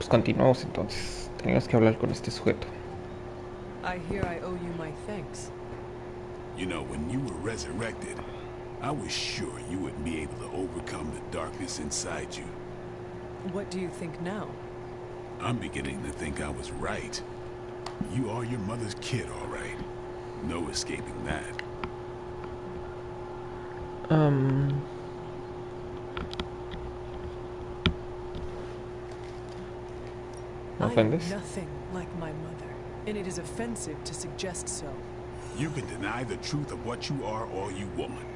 Pues continuamos entonces. Tenemos que hablar con este sujeto. I hear I owe you my thanks. You know, when you were resurrected, I was sure you wouldn't be able to overcome the darkness inside you. What do you think now? I'm beginning to think I was right. You are your mother's kid, all right. No escaping that. ¿Me I am ofendes? nothing like my mother, and it is offensive to suggest so. You can deny the truth of what you are all you want.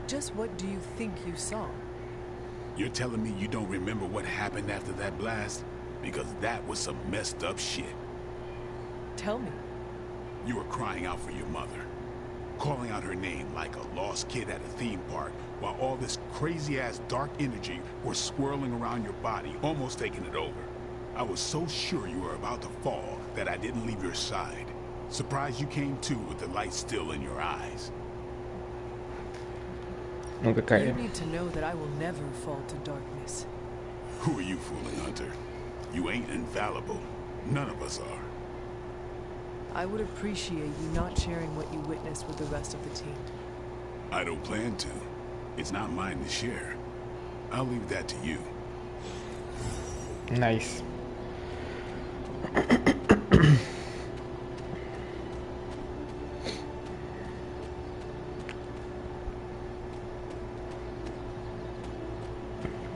Just what do you think you saw? You're telling me you don't remember what happened after that blast? Because that was some messed up shit. Tell me. You were crying out for your mother, calling out her name like a lost kid at a theme park, while all this crazy-ass dark energy was swirling around your body, almost taking it over. I was so sure you were about to fall that I didn't leave your side. Surprised you came to with the light still in your eyes. Nunca You caeré. need to know that I will never fall to darkness. Who are you fooling, Hunter? You ain't infallible. None of us are. I would appreciate you not sharing what you witnessed with the rest of the team. I don't plan to. It's not mine to share. I'll leave that to you. Nice.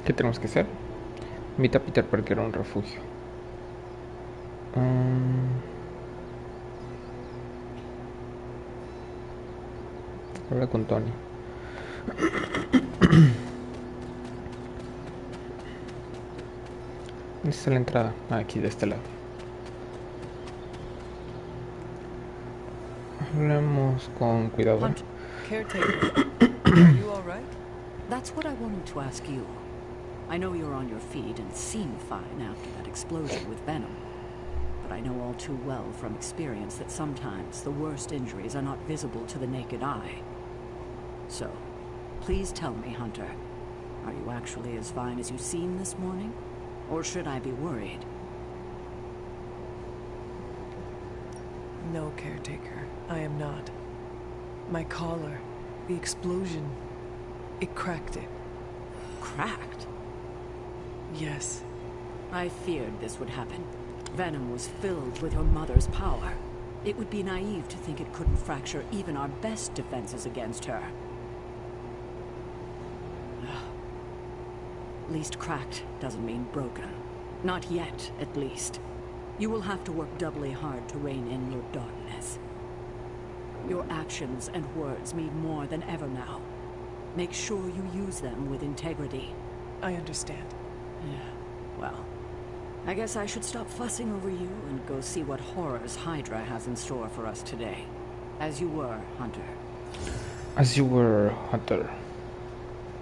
¿Qué tenemos que hacer? Invita a Peter Parker a un refugio. Habla con Tony. ¿Dónde está la entrada? Ah, aquí de este lado. Hablemos con cuidado. Hunter, caretaker, are you all right? That's what I wanted to ask you. I know you're on your feet and seem fine after that explosion with Venom. But I know all too well from experience that sometimes the worst injuries are not visible to the naked eye. So, please tell me, Hunter, are you actually as fine as you seem this morning? Or should I be worried? No, caretaker, I am not. My collar, the explosion, it cracked it. Cracked? Yes. I feared this would happen. Venom was filled with her mother's power. It would be naive to think it couldn't fracture even our best defenses against her. At least cracked doesn't mean broken. Not yet, at least. You will have to work doubly hard to rein in your darkness. Your actions and words mean more than ever now. Make sure you use them with integrity. I understand. Yeah, well, I guess I should stop fussing over you and go see what horrors Hydra has in store for us today. As you were, Hunter. As you were, Hunter.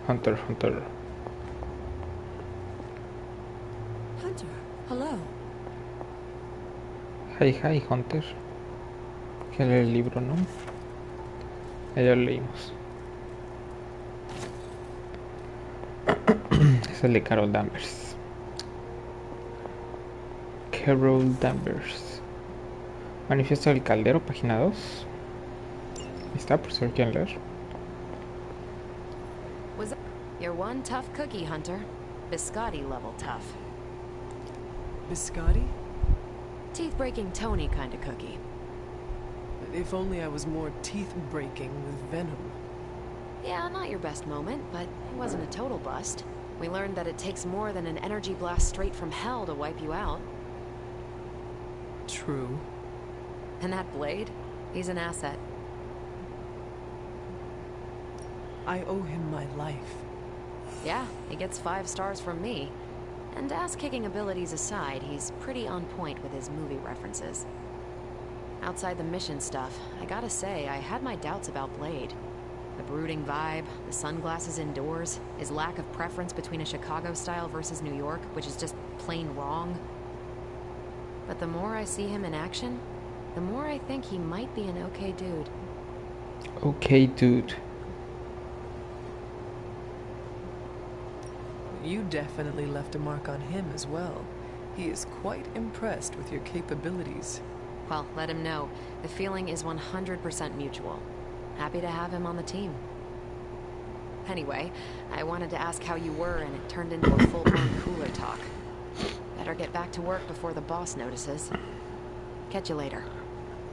Hunter, Hunter. Hunter, hello. Hi, hi, Hunter. Que lee el libro, ¿no? Ya lo leímos. Es el de Carol Danvers. Carol Danvers. Manifiesto del Caldero, página 2. Ahí está, por si lo quieren leer. You're one tough cookie, Hunter. Biscotti level tough. Biscotti? Teeth-breaking Tony kind of cookie. If only I was more teeth-breaking with Venom. Yeah, not your best moment, but it wasn't a total bust. We learned that it takes more than an energy blast straight from hell to wipe you out. True. And that blade? He's an asset. I owe him my life. Yeah, he gets 5 stars from me. And ass-kicking abilities aside, he's pretty on point with his movie references. Outside the mission stuff, I gotta say, I had my doubts about Blade. The brooding vibe, the sunglasses indoors, his lack of preference between a Chicago style versus New York, which is just plain wrong. But the more I see him in action, the more I think he might be an okay dude. Okay, dude. You definitely left a mark on him as well. He is quite impressed with your capabilities. Well, let him know. The feeling is 100% mutual. Happy to have him on the team. Anyway, I wanted to ask how you were, and it turned into a full-blown cooler talk. Better get back to work before the boss notices. Catch you later.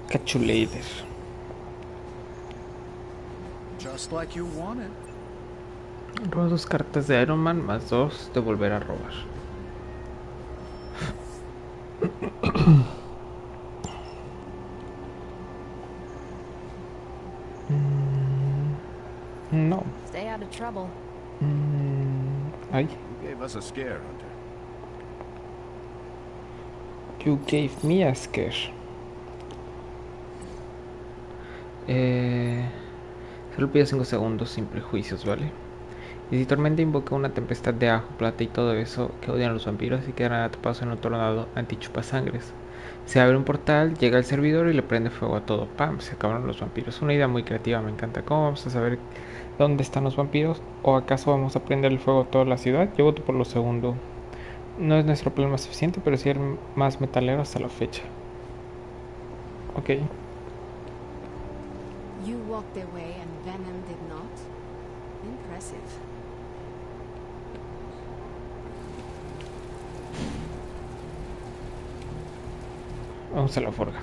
Catch you later. Just like you wanted. Roba 2 cartas de Iron Man más 2 de volver a robar. No. Stay out of trouble. Ay. You gave us a scare, Hunter. You gave me a scare. Solo pido 5 segundos sin prejuicios, ¿vale? Y si Tormenta invoca una tempestad de ajo, plata y todo eso que odian los vampiros y quedan atrapados en un tornado antichupasangres. Se abre un portal, llega el servidor y le prende fuego a todo. ¡Pam! Se acabaron los vampiros. Una idea muy creativa, me encanta. ¿Cómo vamos a saber dónde están los vampiros? ¿O acaso vamos a prender el fuego a toda la ciudad? Yo voto por lo segundo. No es nuestro plan más eficiente, pero sí el más metalero hasta la fecha. Ok. You walked away and Venom did not? Impressive. Vamos a la forja.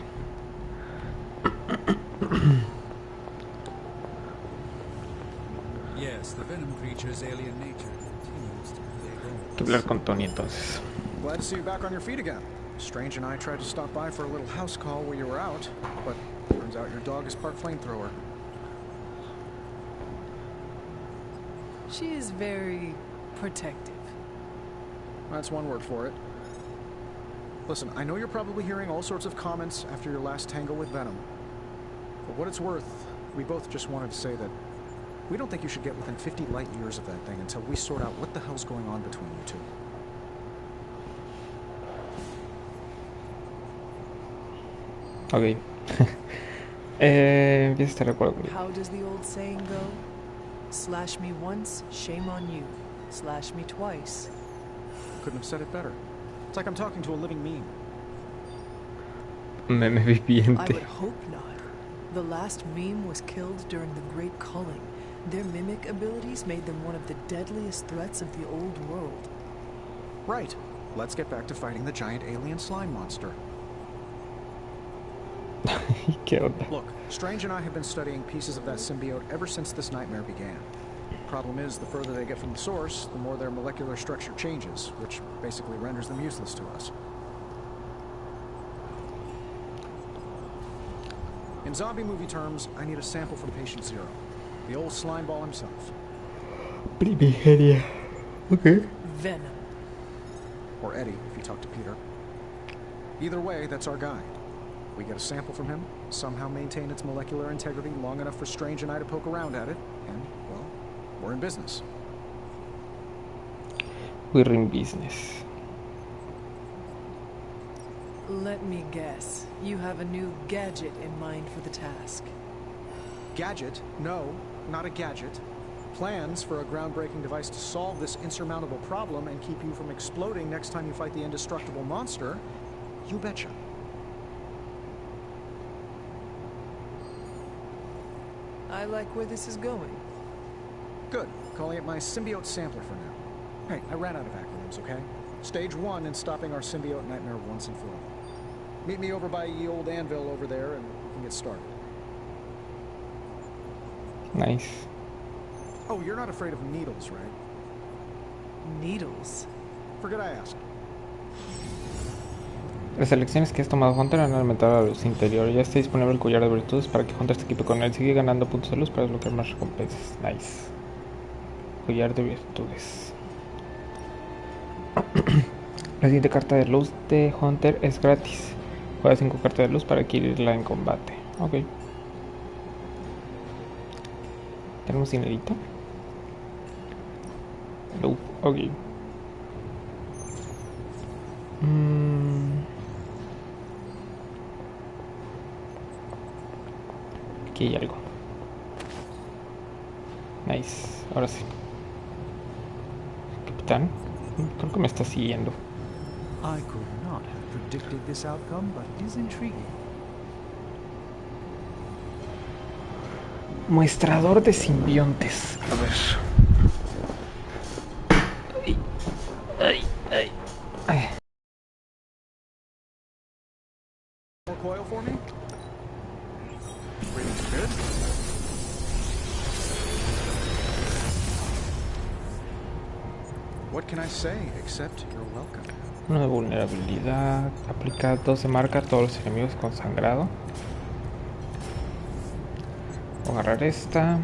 Yes, the venom creature's alien nature continues to plague all. Hay que hablar con Tony entonces. Glad to see you back on your feet again. Strange and I tried to stop by for a little house call while you were out, but turns out your dog is part flamethrower. She is very protective. That's one word for it. Listen, I know you're probably hearing all sorts of comments after your last tangle with Venom. For what it's worth, we both just wanted to say that we don't think you should get within 50 light years of that thing until we sort out what the hell's going on between you two. Ok. Empieza este recuerdo. How does the old saying go? Slash me once, shame on you. Slash me twice. Couldn't have said it better. It's like I'm talking to a living meme. Meme I viviente. would hope not. The last meme was killed during the Great Culling. Their mimic abilities made them one of the deadliest threats of the old world. Right. Let's get back to fighting the giant alien slime monster. ¿Qué onda? Look, Strange and I have been studying pieces of that symbiote ever since this nightmare began. Problem is, the further they get from the source, the more their molecular structure changes, which basically renders them useless to us. In zombie movie terms, I need a sample from Patient Zero. The old slime ball himself. Primigenia. Ok. Venom. Or Eddie, if you talk to Peter. Either way, that's our guide. We get a sample from him, somehow maintain its molecular integrity long enough for Strange and I to poke around at it, and, well, we're in business. We're in business. Let me guess. You have a new gadget in mind for the task. Gadget? No, not a gadget. Plans for a groundbreaking device to solve this insurmountable problem and keep you from exploding next time you fight the indestructible monster? You betcha. I like where this is going. Good. Calling it my symbiote sampler for now. Hey, I ran out of acronyms, okay? Stage 1 in stopping our symbiote nightmare once and for all. Meet me over by ye old anvil over there and we can get started. Nice. Oh, you're not afraid of needles, right? Needles. Forget I asked. Las elecciones que has tomado Hunter han aumentado la luz interior. Ya está disponible el collar de virtudes para que Hunter se equipe con él. Sigue ganando puntos de luz para desbloquear más recompensas. Nice. Collar de virtudes. La siguiente carta de luz de Hunter es gratis. Juega 5 cartas de luz para adquirirla en combate. Ok. ¿Tenemos dinerito? No. Ok. Aquí hay algo. Nice. Ahora sí. Capitán. Creo que me está siguiendo. I could not have predicted this outcome, but it is intriguing. Muestrador de simbiontes. A ver. Ay, ay, ay. More coil for me? Reading's good. What can I say except you're welcome? Uno de vulnerabilidad. Aplica 12 marca a todos los enemigos con sangrado. Voy a agarrar esta.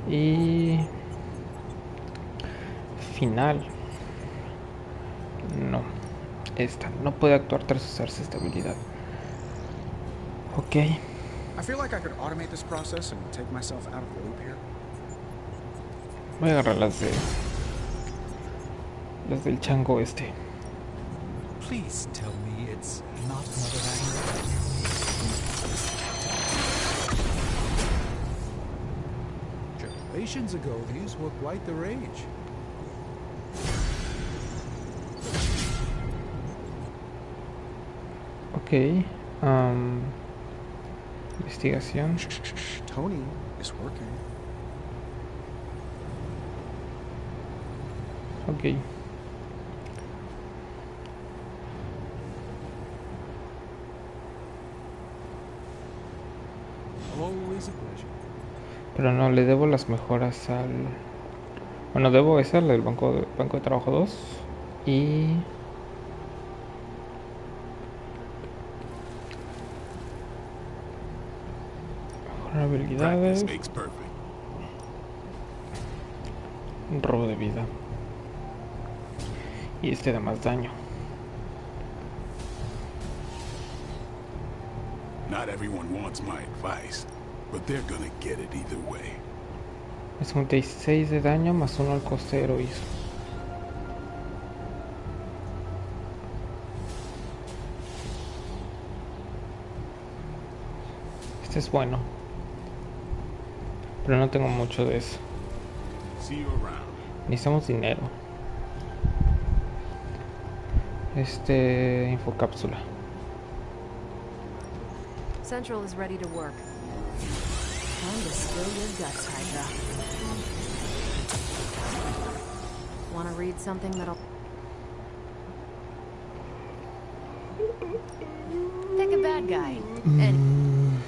Y... final. No. Esta. No puede actuar tras usarse esta habilidad. Ok. I feel like I could automate this process and take myself out of the loop here. Voy a agarrar las de... las del chango este. Please tell me it's not another magnet. Generations ago, these were quite the rage. Ok. Investigación. Tony is working. Ok. Always a pleasure. Pero no, le debo las mejoras al... Bueno, debo esa, la del banco de trabajo 2. Y... mejorar habilidades. Practice makes perfect. Un robo de vida. Y este da más daño. Not everyone wants my advice, but they're gonna get it either way. Es un 16 de daño más 1 al coste de heroísmo. Este es bueno. Pero no tengo mucho de eso. See you around. Necesitamos dinero. Infocápsula. Central is ready to work. Time to spill your guts, Hydra. Want to read something that'll... Pick a bad guy. And...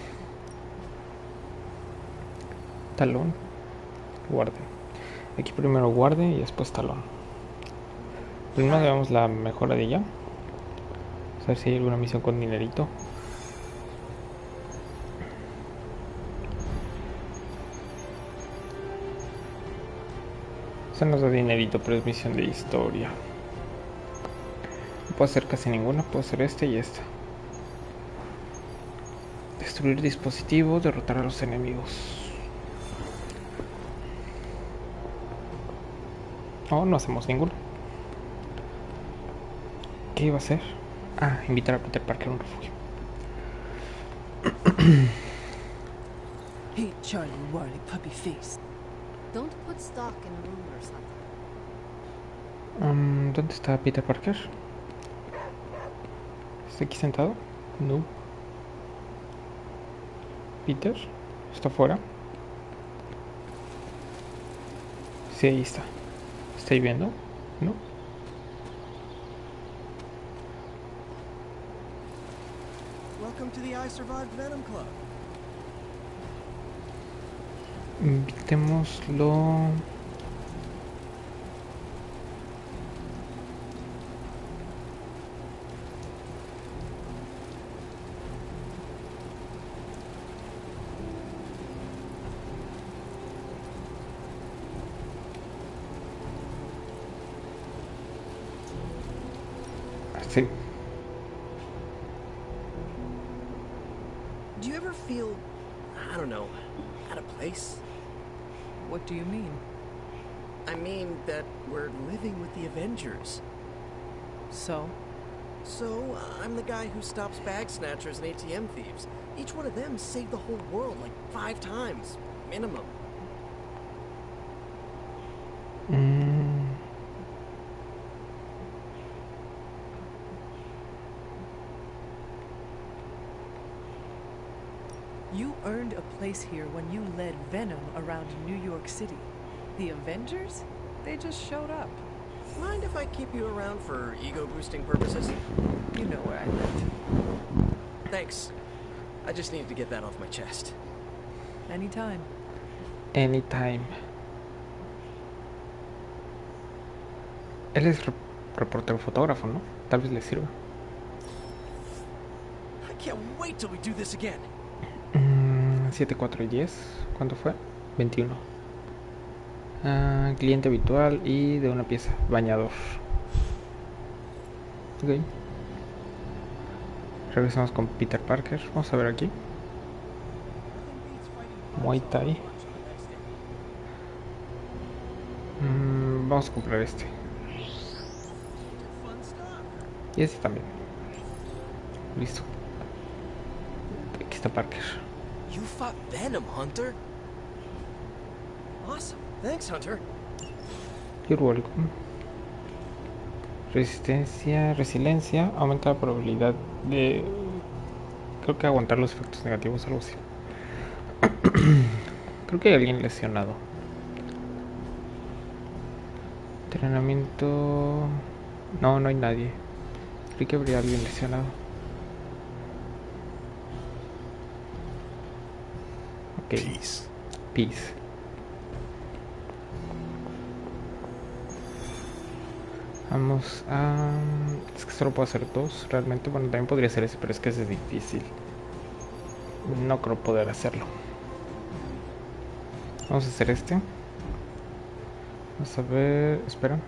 Talón. Guarde. Aquí primero guarde y después talón. Primero veamos la mejora de ella. A ver si hay alguna misión con dinerito. Esa nos da dinerito, pero es misión de historia. No puedo hacer casi ninguna, puedo hacer esta y esta. Destruir dispositivo, derrotar a los enemigos. No, no hacemos ninguna. ¿Qué iba a hacer? Ah, invitar a Peter Parker a un refugio. Hey, Charlie Warly Puppy Face. Don't put stock in rumors, Hunter. ¿Dónde está Peter Parker? ¿Está aquí sentado? No. Peter, ¿está afuera? Sí, ahí está. ¿Está ahí viendo? No. Welcome to the I Survived Venom Club. Invitémoslo. Sí. Do you ever feel, I don't know, out of place? What do you mean? I mean that we're living with the Avengers. So? So, I'm the guy who stops bag snatchers and ATM thieves. Each one of them saved the whole world like 5 times, minimum. earned a place here when you led Venom around New York City. The Avengers? They just showed up. Mind if I keep you around for ego-boosting purposes? You know where I live. Thanks. I just needed to get that off my chest. Anytime. Anytime. Él es reportero fotógrafo, ¿no? Tal vez le sirva. I can't wait till we do this again. 7, 4 y 10. ¿Cuánto fue? 21. Cliente habitual y de una pieza. Bañador. Ok. Regresamos con Peter Parker. Vamos a ver aquí. Muay Thai. Vamos a comprar este. Y este también. Listo. Aquí está Parker. You fought Venom, Hunter? Awesome. Thanks, Hunter. You're welcome. Resiliencia. Aumenta la probabilidad de... Creo que aguantar los efectos negativos, algo así. Creo que hay alguien lesionado. Entrenamiento... No, no hay nadie. Creo que habría alguien lesionado. Ok. Peace. Vamos a... Es que solo puedo hacer dos, realmente. Bueno, también podría hacer ese, pero es que ese es difícil. No creo poder hacerlo. Vamos a hacer este. Vamos a ver... Espera.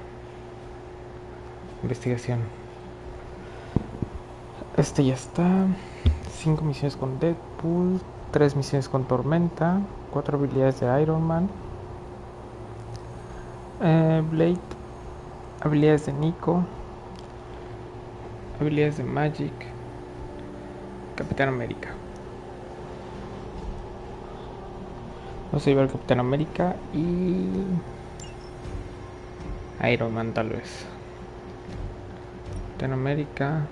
Investigación. Este ya está. 5 misiones con Deadpool. 3 misiones con Tormenta. 4 habilidades de Iron Man. Blade. Habilidades de Nico. Habilidades de Magic. Capitán América. Vamos a llevar Capitán América y Iron Man tal vez. Capitán América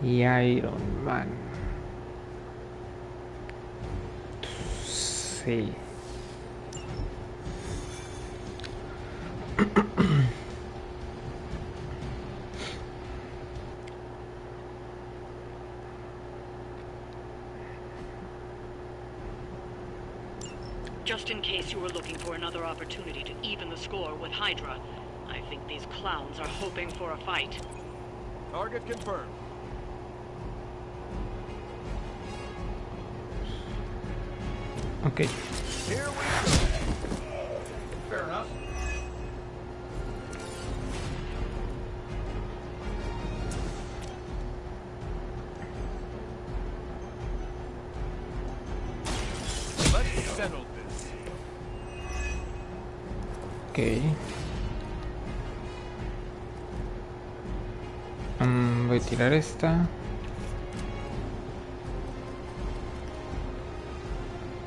y Iron Man. Sí. Just in case you were looking for another opportunity to even the score with Hydra, I think these clowns are hoping for a fight. Target confirmed. Okay. Here we go. Fair enough. Let's settle this. Okay. Voy a tirar esta.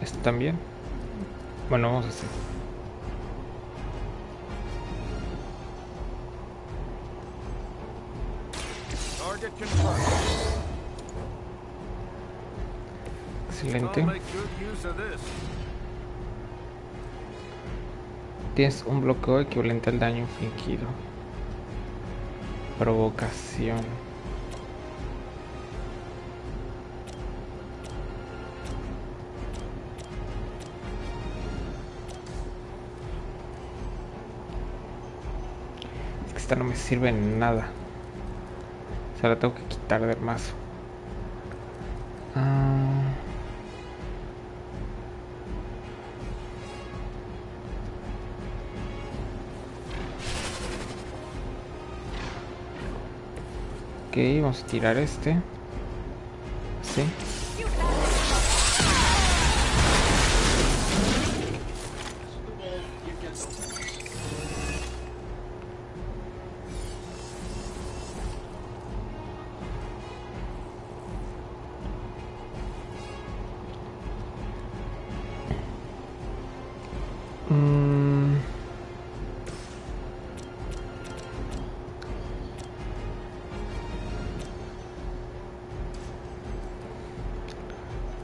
Esta también. Bueno, vamos a hacer. Target confirmed. Excelente. I'll make good use of this. Tienes un bloqueo equivalente al daño infligido. Provocación. Es que esta no me sirve en nada. O sea, la tengo que quitar del mazo. Ok, vamos a tirar este. Sí.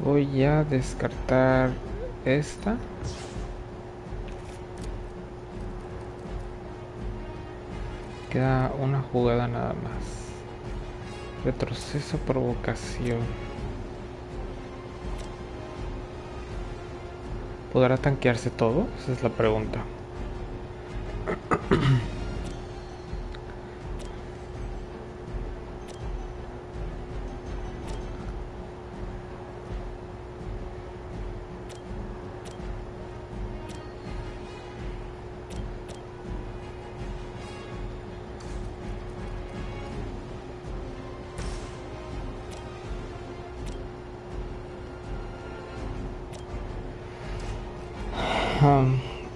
Voy a descartar esta. Queda una jugada nada más. Retroceso, provocación. ¿Podrá tanquearse todo? Esa es la pregunta.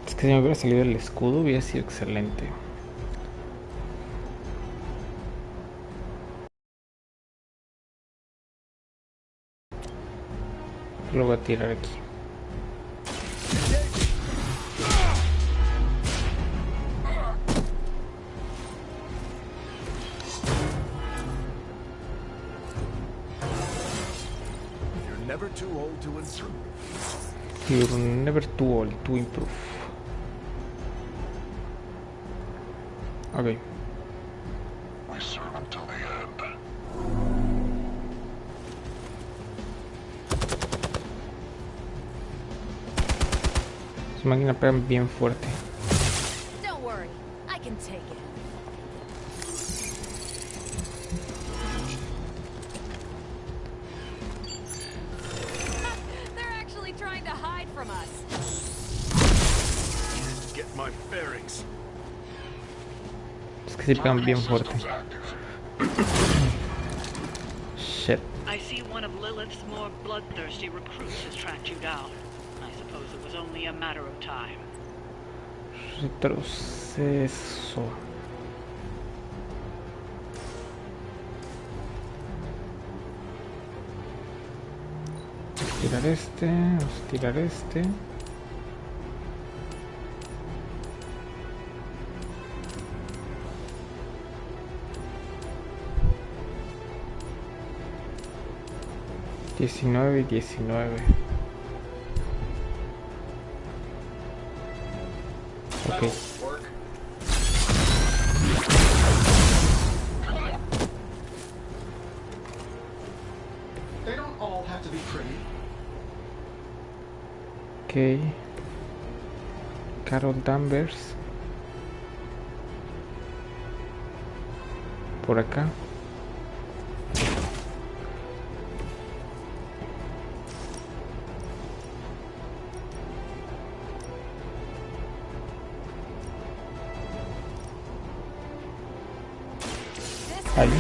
Es que si me hubiera salido el escudo hubiera sido excelente. Lo voy a tirar aquí. You're never too old to improve. You're never too old to improve. Ok. We serve until the end. Su máquina pega bien fuerte. Don't worry, I can take it. They're actually trying to hide from us. Get my bearings. Es que sí pegan bien fuerte. Shit. I see one of Lilith's more bloodthirsty recruits has tracked you down. I suppose it was only a matter of time. Retroceso. Tirar este, vamos a tirar este. $19 y 19. Ok. They don't all have to be pretty. Ok. Carol Danvers. Por acá. Ahí.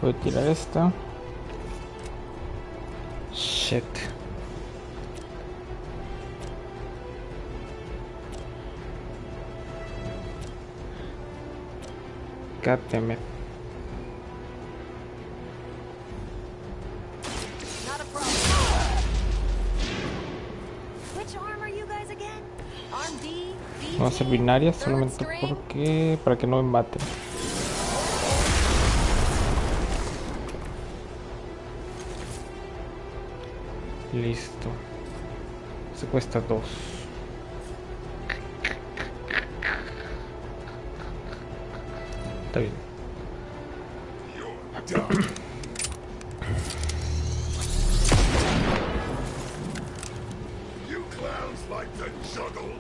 Voy a tirar esta. Shit. God damn it. Not a problem. Which arm are you guys again? Arm D, B, No va a ser binaria solamente string? porque para que no me maten. Listo. Se cuesta 2. Está bien. You clowns like to juggle.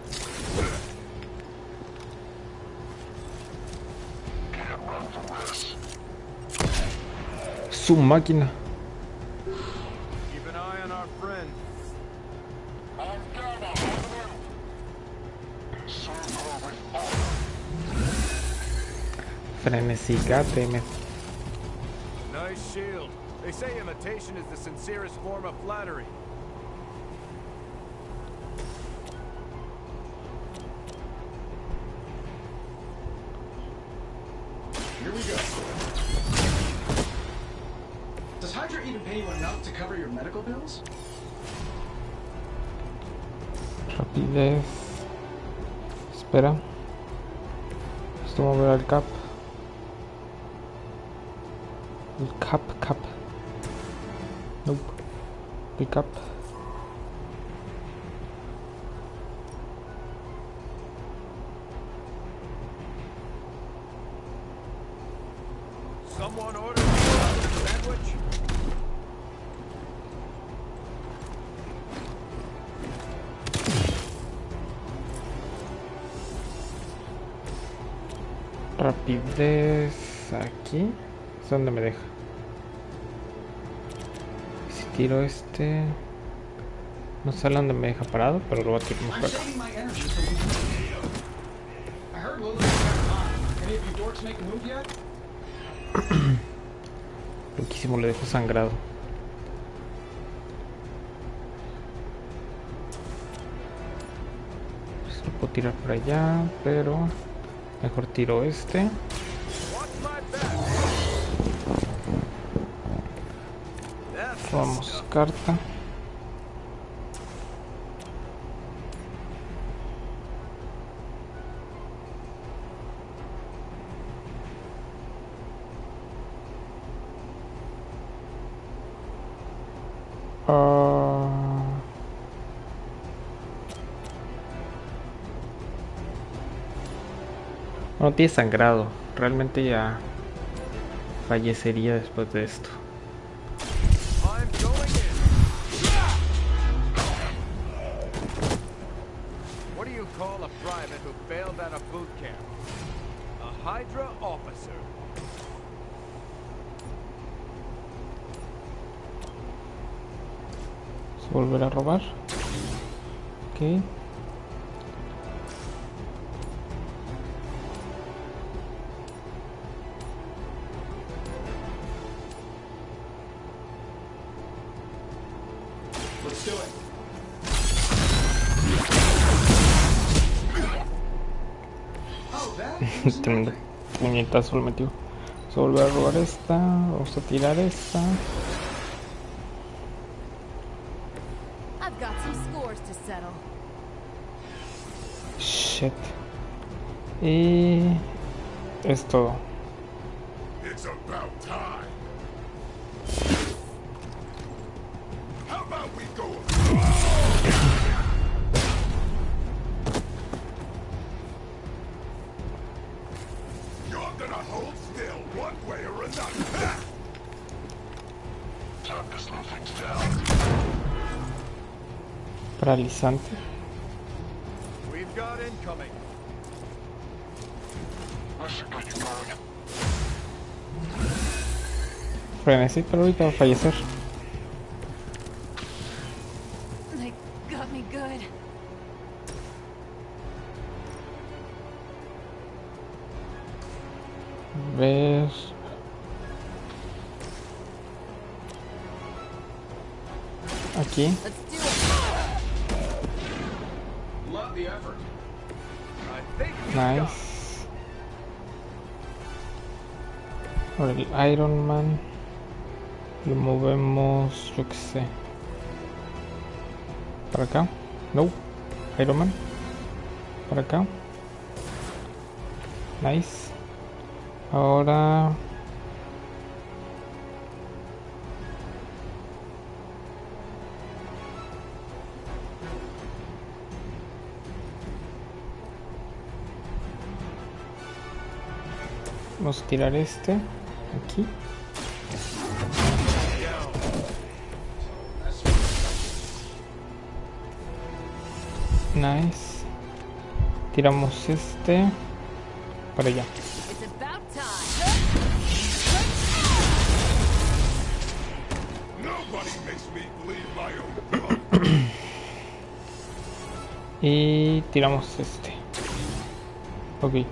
Can't run from this. Su máquina. Keep an eye on our friend. On Gamma, over. Serve her with honor. Frenesí, god damn it. Nice shield. They say imitation is the sincerest form of flattery. Here we go. Does pay you enough to cover your medical bills? Rapidez. Espera. Esto mover al cap. El cap. Nope. Pick up. Someone ordered a sandwich? Rapidez. Aquí. Es donde me deja. Si tiro este. No sale donde me deja parado, pero lo voy a tirar mejor acá. Loquísimo, le dejo sangrado. Pues lo puedo tirar por allá, pero mejor tiro este. Vamos, carta. No tiene sangrado. Realmente ya fallecería después de esto. What do you call a private who failed out of boot camp? A Hydra officer. Volver a robar. Ok. Let's do it. Tremendo puñetazo le metió. Vamos a volver a robar esta. Vamos a tirar esta. I've got some scores to settle. Shit. Y es todo. It's about time. How about we go? You're gonna hold still one way or another. Time to slow things down. Paralizante. We've got incoming. Frenesí, pero ahorita va a fallecer. They got me good. Ver. Aquí. Let's do it. Love the effort. I think we Nice. Ahora el Iron Man. Lo movemos, yo que sé. Para acá. No. Iron Man. Para acá. Nice. Ahora. Vamos a tirar este. Aquí. Nice. Tiramos este para allá. It's about time. Nobody makes me bleed my own blood. Y tiramos este. Ok.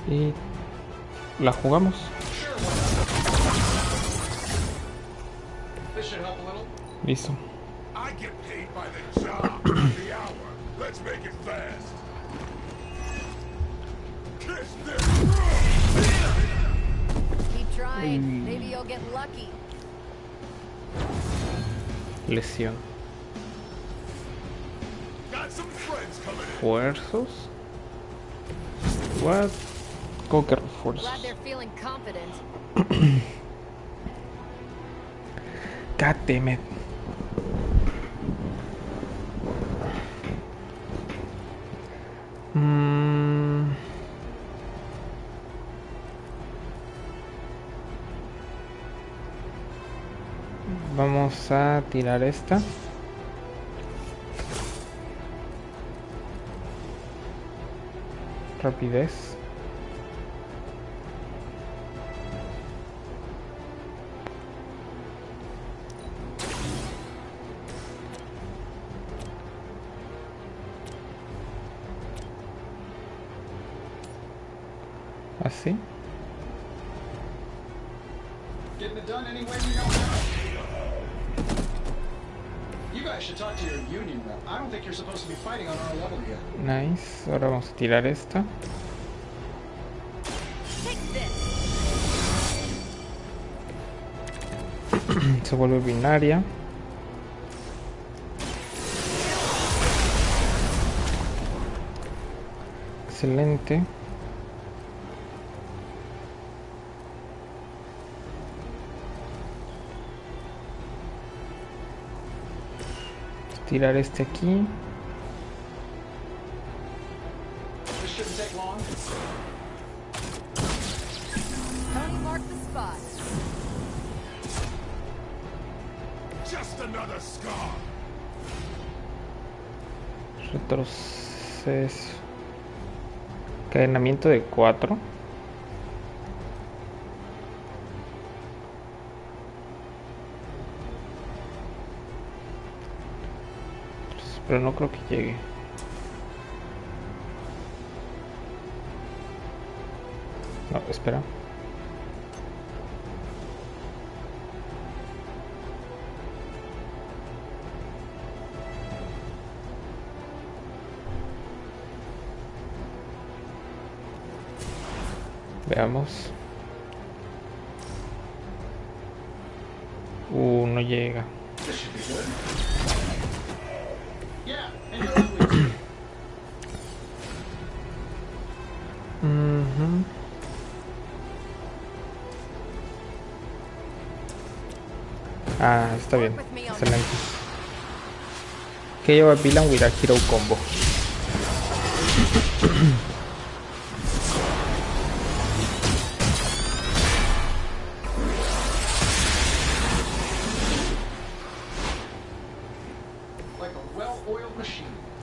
Y la jugamos. This should help a little. Listo. I get paid by the job, the hour. Let's make it fast. Kiss this. Keep trying. Maybe you'll get lucky. Lesión. ¿Refuerzos? What? ¿Cómo que refuerzos? God damn it. Vamos a tirar esta. Rapidez. Así. Getting it done any way you know how. You guys should talk to your union rep. I don't think you're supposed to be fighting on our level yet. Nice. Ahora vamos a tirar esta. Se vuelve binaria. Excelente. Tirar este aquí. This shouldn't take long. Tony marked the spot. Just another scar. Retroceso. Encadenamiento de 4. Pero no creo que llegue. No, espera. Veamos. No llega. Ah, está bien. Excelente. Que lleva Villain with a Hero combo.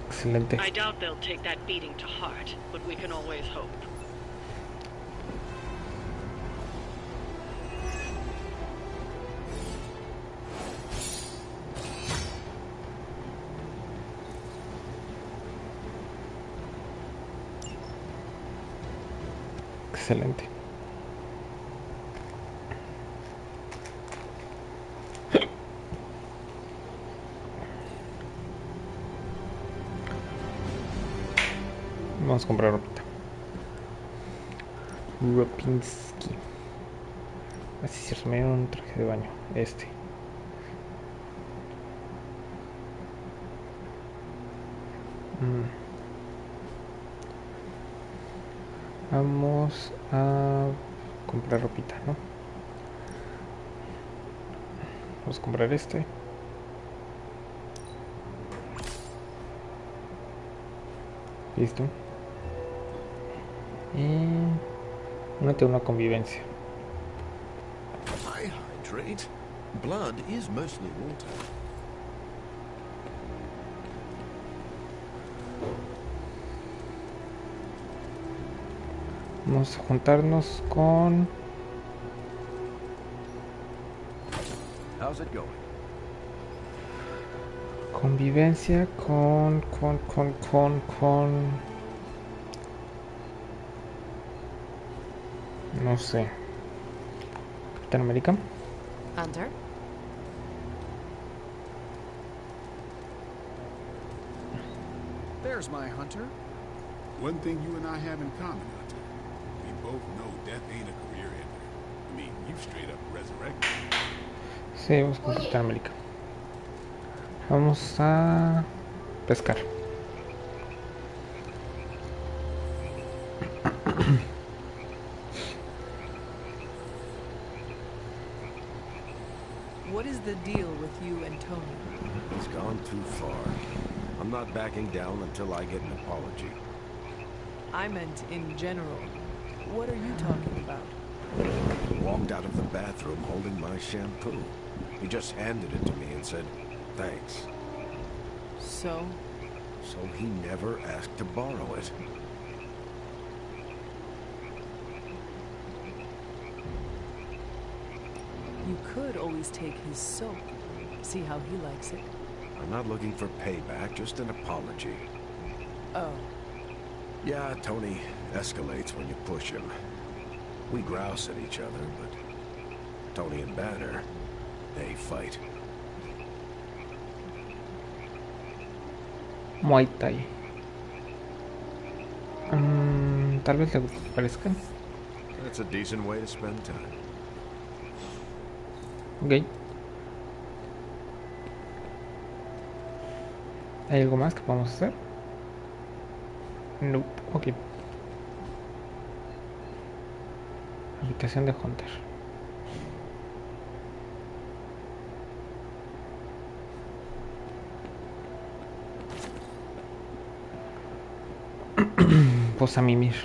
Excelente. I doubt they'll take that beating to heart, but we can always hope. Excelente. Vamos a comprar ropita. Ropinski. Así es cierto, me dieron un traje de baño. Este. Vamos a comprar ropita, ¿no? Vamos a comprar este. Listo. Y únete a una convivencia. I hydrate. Blood is mostly water. Vamos a juntarnos con... How's it going? Convivencia con... No sé. Capitán América. Hunter? There's my Hunter. One thing you and I have in common, Hunter. We both know death ain't a career ender. I mean, you straight up resurrected. Seguimos con Capitán América. Vamos a pescar. What is the deal with you and Tony? It's gone too far. I'm not backing down until I get an apology. I meant in general. What are you talking about? He walked out of the bathroom holding my shampoo. He just handed it to me and said, thanks. So? So he never asked to borrow it. You could always take his soap. See how he likes it. I'm not looking for payback, just an apology. Oh. Yeah, Tony escalates when you push him. We grouse at each other, but Tony and Banner, they fight. Muay Thai. Tal vez le parezca. That's a decent way to spend time. Ok. ¿Hay algo más que podamos hacer? No. Ok. Habitación de Hunter. Pues a mimir.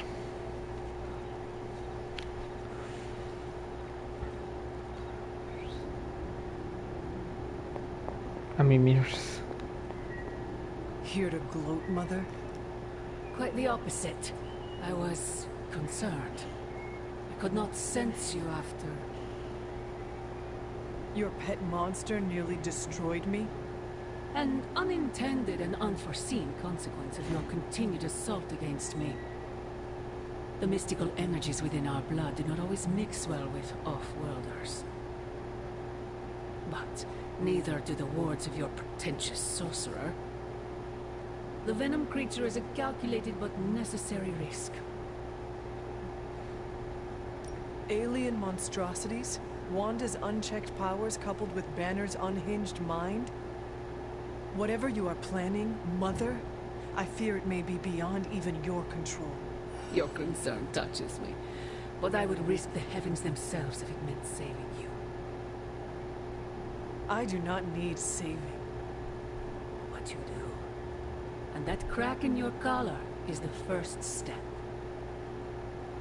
A mimirs. Here to gloat, Mother? Quite the opposite. I was concerned. I could not sense you after. Your pet monster nearly destroyed me? An unintended and unforeseen consequence of your continued assault against me. The mystical energies within our blood do not always mix well with off-worlders. But neither do the words of your pretentious sorcerer. The Venom creature is a calculated but necessary risk. Alien monstrosities? Wanda's unchecked powers coupled with Banner's unhinged mind? Whatever you are planning, Mother, I fear it may be beyond even your control. Your concern touches me, but I would risk the heavens themselves if it meant saving you. I do not need saving. But you do. And that crack in your collar is the first step.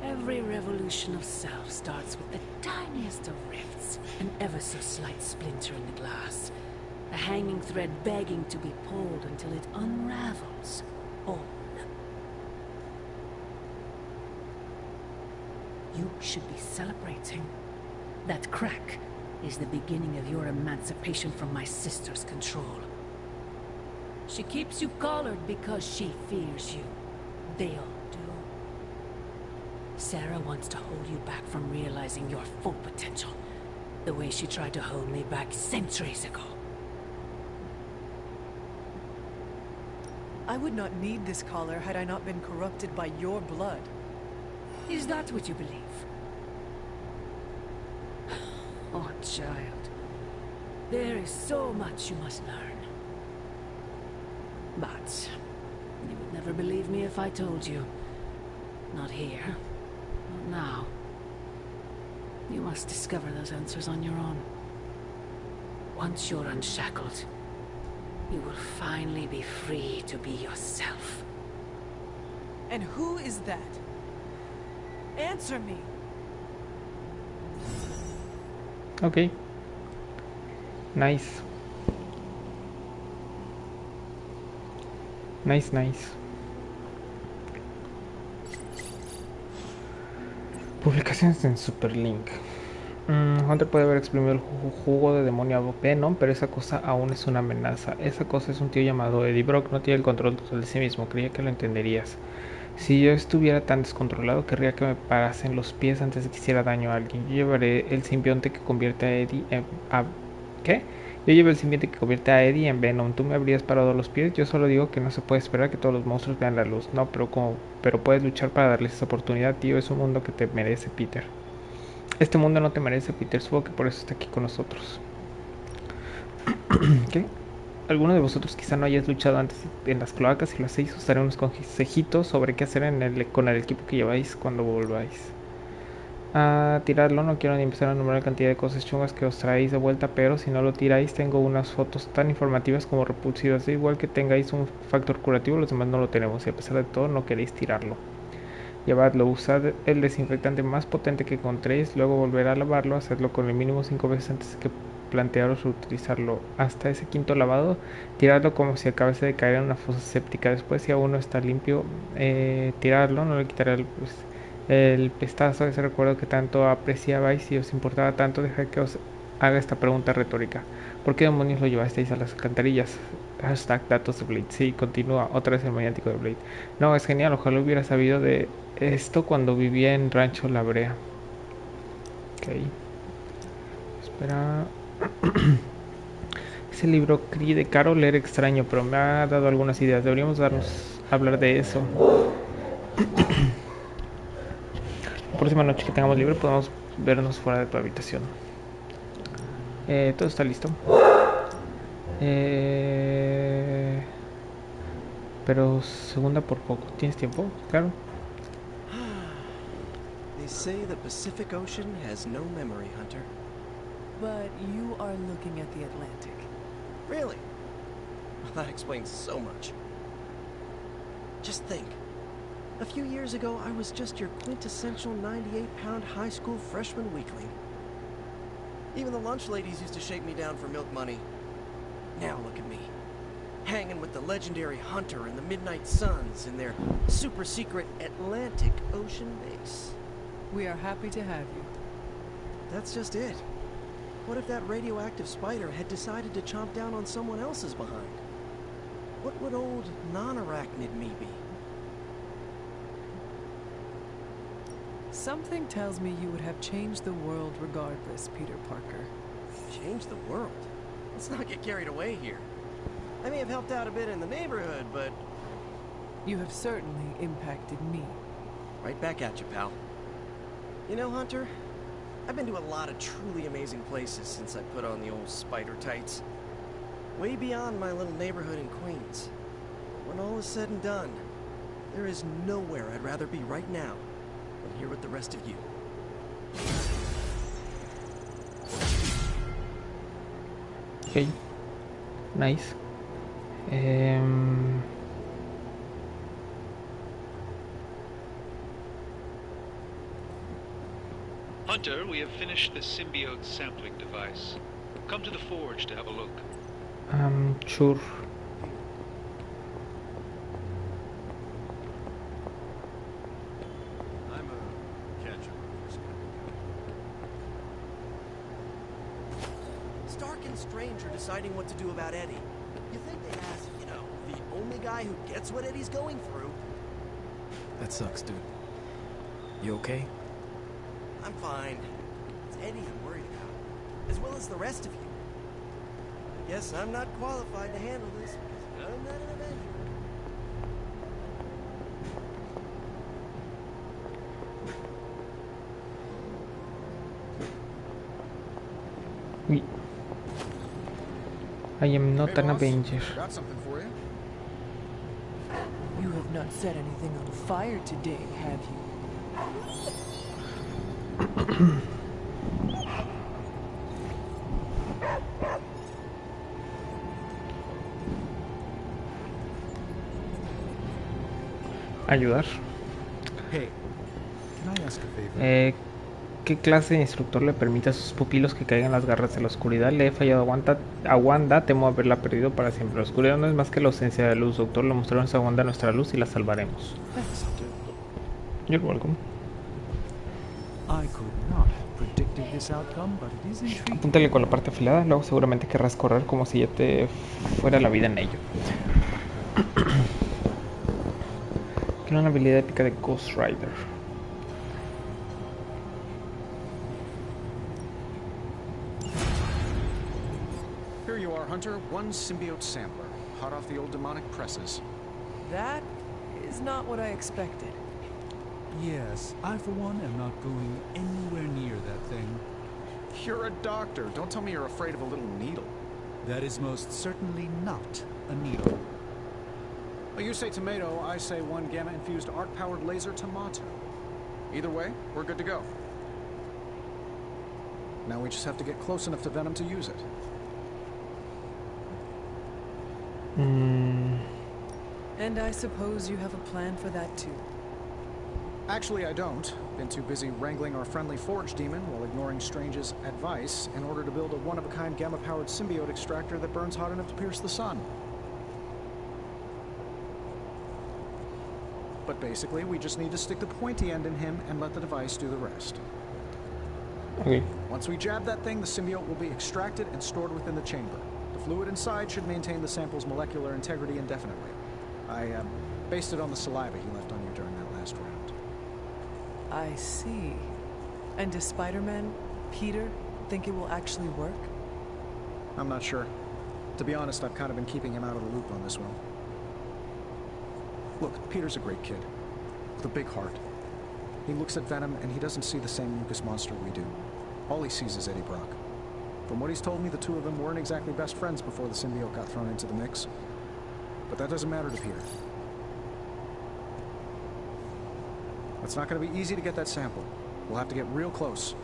Every revolution of self starts with the tiniest of rifts, an ever so slight splinter in the glass. A hanging thread begging to be pulled until it unravels all. You should be celebrating. That crack is the beginning of your emancipation from my sister's control. She keeps you collared because she fears you. They all do. Sarah wants to hold you back from realizing your full potential, the way she tried to hold me back centuries ago. I would not need this collar had I not been corrupted by your blood. Is that what you believe? Oh, child. There is so much you must learn. But you would never believe me if I told you. Not here. Not now. You must discover those answers on your own. Once you're unshackled, you will finally be free to be yourself. And who is that? Answer me! Ok. Nice. Nice, nice. Publicaciones en Superlink. Hunter puede haber exprimido el jugo de demonio a Venom, pero esa cosa aún es una amenaza. Esa cosa es un tío llamado Eddie Brock. No tiene el control total de sí mismo. Creía que lo entenderías. Si yo estuviera tan descontrolado, querría que me parasen los pies antes de que hiciera daño a alguien. Yo llevaré el simbionte que convierte a Eddie en... ¿Qué? Yo llevo el simbionte que convierte a Eddie en Venom. ¿Tú me habrías parado los pies? Yo solo digo que no se puede esperar que todos los monstruos vean la luz. No, pero puedes luchar para darles esa oportunidad, tío. Es un mundo que te merece, Peter. Este mundo no te merece, Peter. Supongo que por eso está aquí con nosotros. ¿Qué? Alguno de vosotros quizá no hayáis luchado antes en las cloacas. Si lo hacéis, os daré unos consejitos sobre qué hacer con el equipo que lleváis cuando volváis. Tiradlo, no quiero ni empezar a nombrar la cantidad de cosas chungas que os traéis de vuelta, pero si no lo tiráis, tengo unas fotos tan informativas como repulsivas. Da igual que tengáis un factor curativo, los demás no lo tenemos, y a pesar de todo, no queréis tirarlo. Llevadlo, usad el desinfectante más potente que encontréis, luego volver a lavarlo, hacedlo con el mínimo 5 veces antes de que plantearos utilizarlo. Hasta ese quinto lavado, tiradlo como si acabase de caer en una fosa séptica. Después, si aún no está limpio, tiradlo, no le quitaré el pestazo, ese recuerdo que tanto apreciabais. Si os importaba tanto, dejad que os haga esta pregunta retórica. ¿Por qué demonios lo llevasteis a las alcantarillas? Hashtag datos de Blade. Sí, continúa otra vez el maniático de Blade. No, es genial, ojalá hubiera sabido de esto cuando vivía en Rancho La Brea. Ok. Espera. Ese libro de Carol era extraño, pero me ha dado algunas ideas. Deberíamos hablar de eso. La próxima noche que tengamos libre podemos vernos fuera de tu habitación. Todo está listo. Pero segunda por poco. ¿Tienes tiempo? Claro. They say the Pacific Ocean has no memory, Hunter. But you are looking at the Atlantic. Really? Well, that explains so much. Just think. A few years ago, I was just your quintessential 98-pound high school freshman weakling. Even the lunch ladies used to shake me down for milk money. Now look at me. Hanging with the legendary Hunter and the Midnight Suns in their super-secret Atlantic Ocean base. We are happy to have you. That's just it. What if that radioactive spider had decided to chomp down on someone else's behind? What would old non-arachnid me be? Something tells me you would have changed the world regardless, Peter Parker. Change the world? Let's not get carried away here. I may have helped out a bit in the neighborhood, but... You have certainly impacted me. Right back at you, pal. You know, Hunter, I've been to a lot of truly amazing places since I put on the old spider tights. Way beyond my little neighborhood in Queens. When all is said and done, there is nowhere I'd rather be right now than here with the rest of you. Ok. Nice. Hunter, we have finished the symbiote sampling device. Come to the forge to have a look. Sure. I'm a catcher. Stark and Strange are deciding what to do about Eddie. You think they'd ask, you know, the only guy who gets what Eddie's going through? That sucks, dude. You okay? I'm fine. It's Eddie I'm worried about, as well as the rest of you. I guess I'm not qualified to handle this because I'm not an Avenger. Oui. I am not an Avenger. Got something for you. You have not set anything on fire today, have you? Ayudar. Hey, can I ask a favor? ¿Qué clase de instructor le permite a sus pupilos que caigan en las garras de la oscuridad? Le he fallado a Wanda, temo haberla perdido para siempre. La oscuridad no es más que la ausencia de luz, doctor. Le mostraremos a Wanda nuestra luz y la salvaremos. You're welcome. I could not have predicted this outcome, but it is intriguing. Apúntale con la parte afilada, luego seguramente querrás correr como si ya te fuera la vida en ello. Tiene una habilidad épica de Ghost Rider. Here you are, Hunter. One symbiote sampler, hot off the old demonic presses. That is not what I expected. Yes, I for one am not going anywhere near that thing. You're a doctor. Don't tell me you're afraid of a little needle. That is most certainly not a needle. Well, you say tomato, I say one gamma-infused arc-powered laser tomato. Either way, we're good to go. Now we just have to get close enough to Venom to use it. And I suppose you have a plan for that too. Actually, I don't. Been too busy wrangling our friendly Forge demon while ignoring Strange's advice in order to build a one-of-a-kind gamma-powered symbiote extractor that burns hot enough to pierce the sun. But basically, we just need to stick the pointy end in him and let the device do the rest. Okay. Once we jab that thing, the symbiote will be extracted and stored within the chamber. The fluid inside should maintain the sample's molecular integrity indefinitely. I based it on the saliva he left on you during that last round. I see. And does Spider-Man, Peter, think it will actually work? I'm not sure. To be honest, I've kind of been keeping him out of the loop on this one. Look, Peter's a great kid, with a big heart. He looks at Venom and he doesn't see the same mucus monster we do. All he sees is Eddie Brock. From what he's told me, the two of them weren't exactly best friends before the symbiote got thrown into the mix. But that doesn't matter to Peter. It's not going to be easy to get that sample. We'll have to get real close.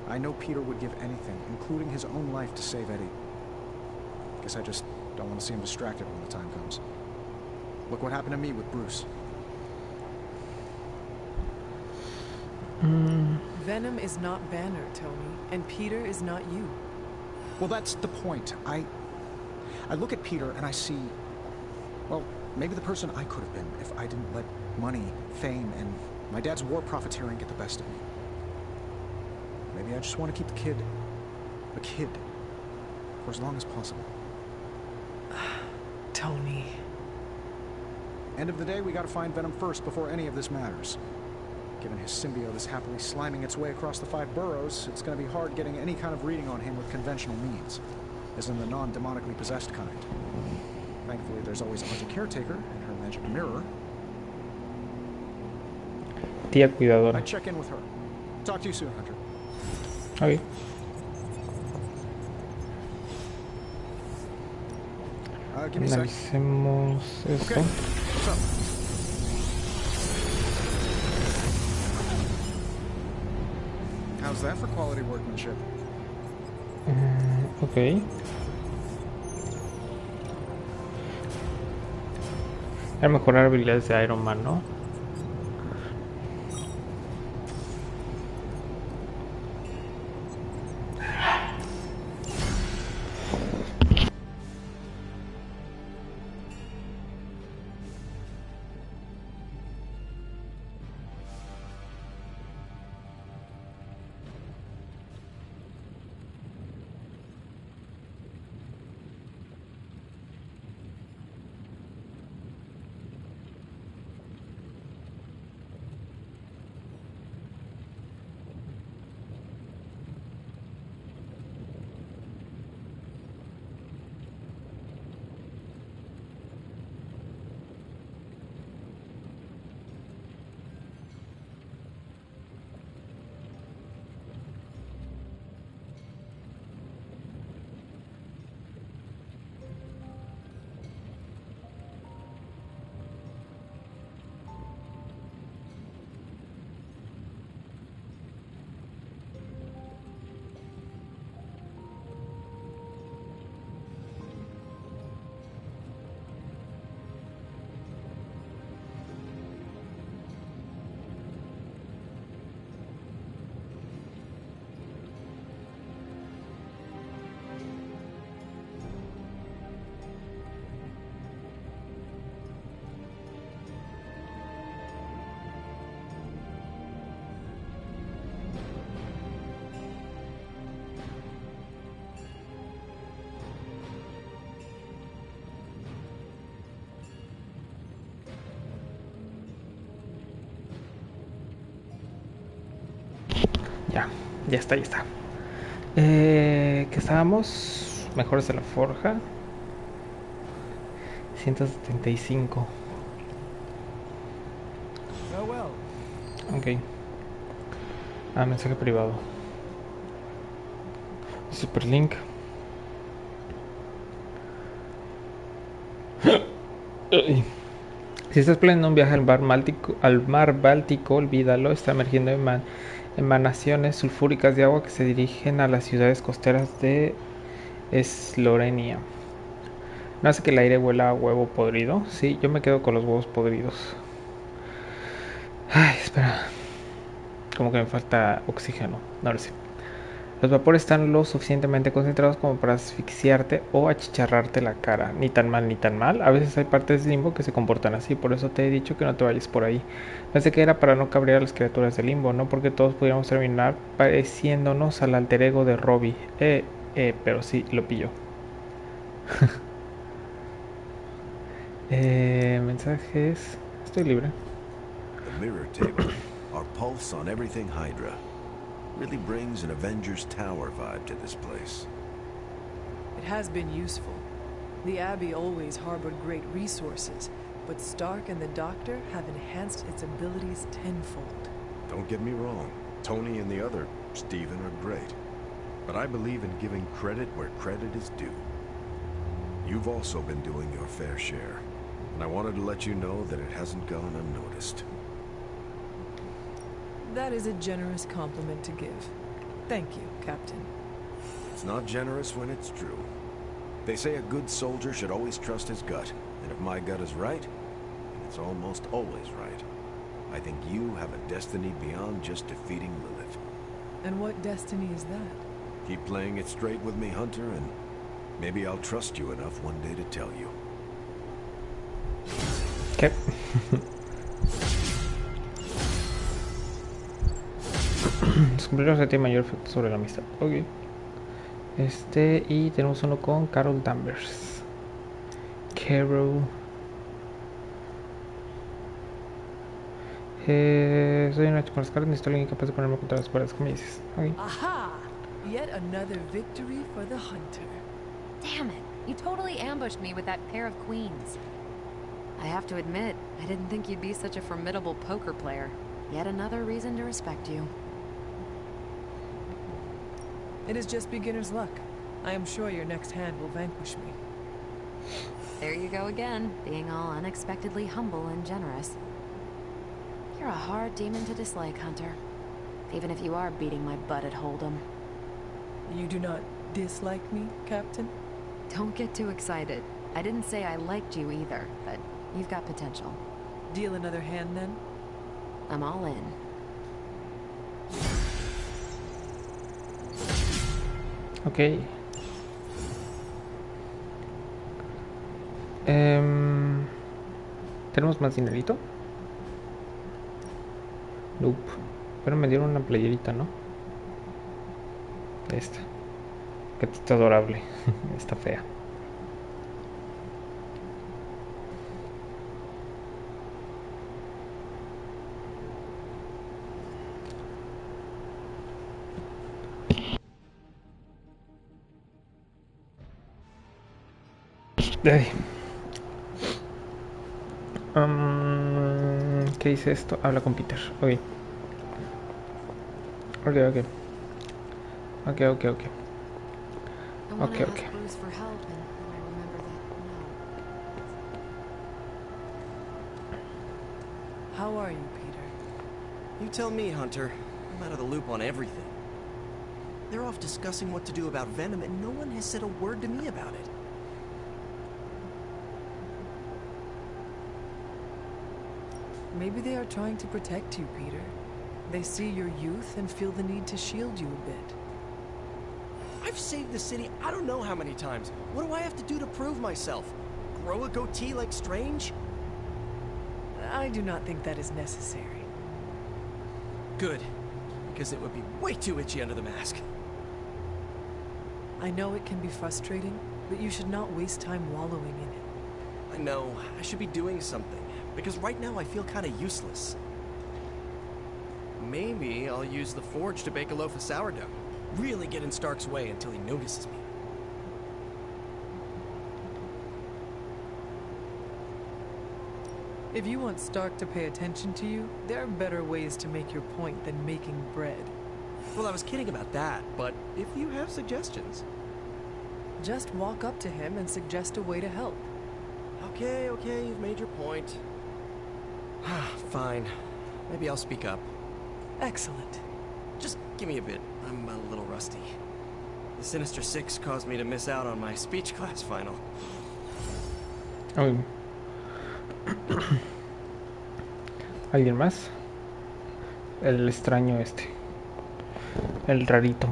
I know Peter would give anything, including his own life, to save Eddie. Guess I just don't want to see him distracted when the time comes. Look what happened to me with Bruce. Venom is not Banner, Tony, and Peter is not you. Well, that's the point. I look at Peter and I see, well, maybe the person I could have been if I didn't let money, fame, and my dad's war profiteering get the best of me. Maybe I just want to keep the kid a kid for as long as possible. Tony. End of the day, we gotta find Venom first before any of this matters. Given his symbiote is happily sliming its way across the 5 boroughs, it's gonna be hard getting any kind of reading on him with conventional means, as in the non-demonically possessed kind. Thankfully, there's always Auntie Caretaker and her magic mirror. Tía cuidadora. I'd check in with her. Talk to you soon, Hunter. Okay. Give me a sec. Analicemos esto. Okay. What's up? How's that for quality workmanship? Ok. Era mejorar habilidades de Iron Man, ¿no? Ya está, ya está. ¿Qué estábamos? Mejores de la forja. 175. Ok. Mensaje privado. Superlink. Si estás planeando un viaje al mar Báltico, olvídalo. Está emergiendo emanaciones sulfúricas de agua que se dirigen a las ciudades costeras de Eslovenia. ¿No hace que el aire huela a huevo podrido? Sí, yo me quedo con los huevos podridos. Ay, espera. Como que me falta oxígeno. No lo sé. Los vapores están lo suficientemente concentrados como para asfixiarte o achicharrarte la cara. Ni tan mal ni tan mal. A veces hay partes del limbo que se comportan así. Por eso te he dicho que no te vayas por ahí. Pensé que era para no cabrear a las criaturas del limbo. No porque todos pudiéramos terminar pareciéndonos al alter ego de Robbie. Pero sí, lo pillo. Mensajes. Estoy libre. The mirror table. Our pulse on everything Hydra. Really brings an Avengers Tower vibe to this place. It has been useful. The Abbey always harbored great resources, but Stark and the Doctor have enhanced its abilities tenfold. Don't get me wrong. Tony and the other Stephen are great. But I believe in giving credit where credit is due. You've also been doing your fair share. And I wanted to let you know that it hasn't gone unnoticed. That is a generous compliment to give. Thank you, Captain. It's not generous when it's true. They say a good soldier should always trust his gut. And if my gut is right, then it's almost always right. I think you have a destiny beyond just defeating Lilith. And what destiny is that? Keep playing it straight with me, Hunter, and maybe I'll trust you enough one day to tell you. Okay. Descubrir tiene mayor efecto sobre la amistad. Ok. Y tenemos uno con Carol Danvers. Carol. Soy una chica con las cartas, necesito alguien capaz de ponerme contra las cuerdas. ¿Qué me dices? Okay. Aha! Yet another victory for the Hunter. Damn it! You totally ambushed me with that pair of queens. I have to admit, I didn't think you'd be such a formidable poker player. Yet another reason to respect you. It is just beginner's luck. I am sure your next hand will vanquish me. There you go again, being all unexpectedly humble and generous. You're a hard demon to dislike, Hunter. Even if you are beating my butt at Hold'em. You do not dislike me, Captain? Don't get too excited. I didn't say I liked you either, but you've got potential. Deal another hand, then? I'm all in. Ok. ¿Tenemos más dinerito? Nope. Pero me dieron una playerita, ¿no? Esta. Que está adorable. Está fea. ¿Qué dice esto? Habla con Peter. Ok. Ok. How are you, Peter? You tell me, Hunter. I'm out of the loop on everything. They're off discussing what to do about Venom, and no one has said a word to me about it. Maybe they are trying to protect you, Peter. They see your youth and feel the need to shield you a bit. I've saved the city I don't know how many times. What do I have to do to prove myself? Grow a goatee like Strange? I do not think that is necessary. Good, because it would be way too itchy under the mask. I know it can be frustrating, but you should not waste time wallowing in it. I know, I should be doing something, because right now I feel kind of useless. Maybe I'll use the forge to bake a loaf of sourdough. Really get in Stark's way until he notices me. If you want Stark to pay attention to you, there are better ways to make your point than making bread. Well, I was kidding about that, but if you have suggestions... Just walk up to him and suggest a way to help. Okay, you've made your point. Fine. Maybe I'll speak up. Excellent. Just give me a bit. I'm a little rusty. The Sinister Six caused me to miss out on my speech class final. ¿Alguien más? El extraño este. El rarito.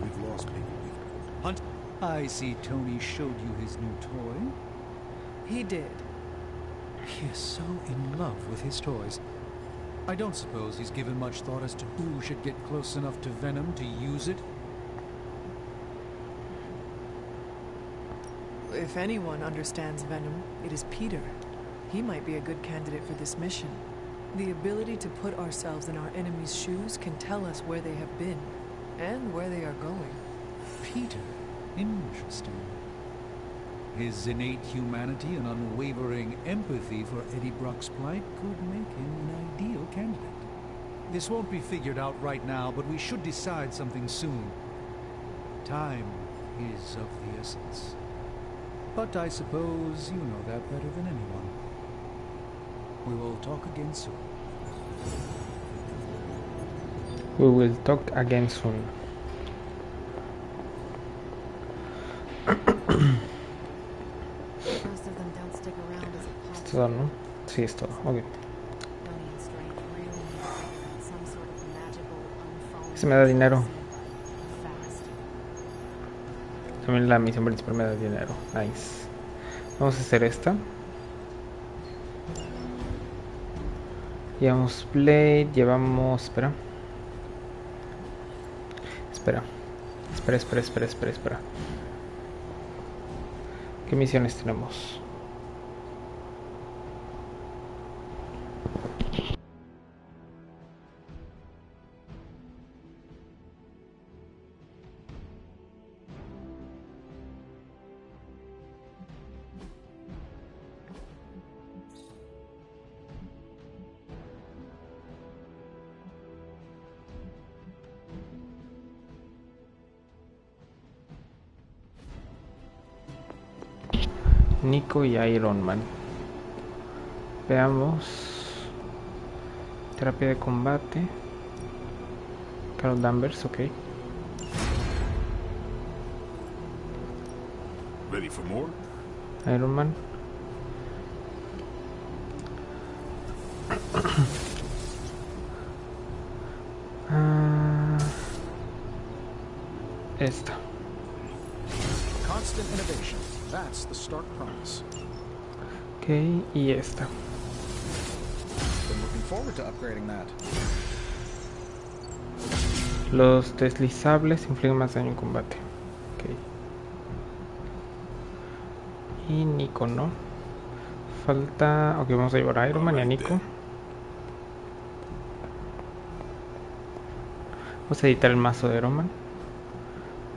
We've lost people. Hunt. I see Tony showed you his new toy. He did. He is so in love with his toys. I don't suppose he's given much thought as to who should get close enough to Venom to use it. If anyone understands Venom, it is Peter. He might be a good candidate for this mission. The ability to put ourselves in our enemy's shoes can tell us where they have been, and where they are going. Peter? Interesting. His innate humanity and unwavering empathy for Eddie Brock's plight could make him an ideal candidate. This won't be figured out right now, but we should decide something soon. Time is of the essence. But I suppose you know that better than anyone. We will talk again soon. We will talk again soon. Most of them don't stick around as a Es todo, ¿no? Sí, es todo. Ok. Se me da dinero. También la misión principal me da dinero. Nice. Vamos a hacer esta. Llevamos Blade, llevamos... Espera. ¿Qué misiones tenemos? Nico y Iron Man. Veamos. Terapia de combate. Carol Danvers, ok. Ready for more? Iron Man. Esta. Constant innovation. That's the stark promise. Ok, y esta. Been looking forward to upgrading that. Los deslizables infligen más daño en combate. Ok. Y Nico, ¿no? Falta... Ok, vamos a llevar a Iron Man y a Nico. Vamos a editar el mazo de Iron Man.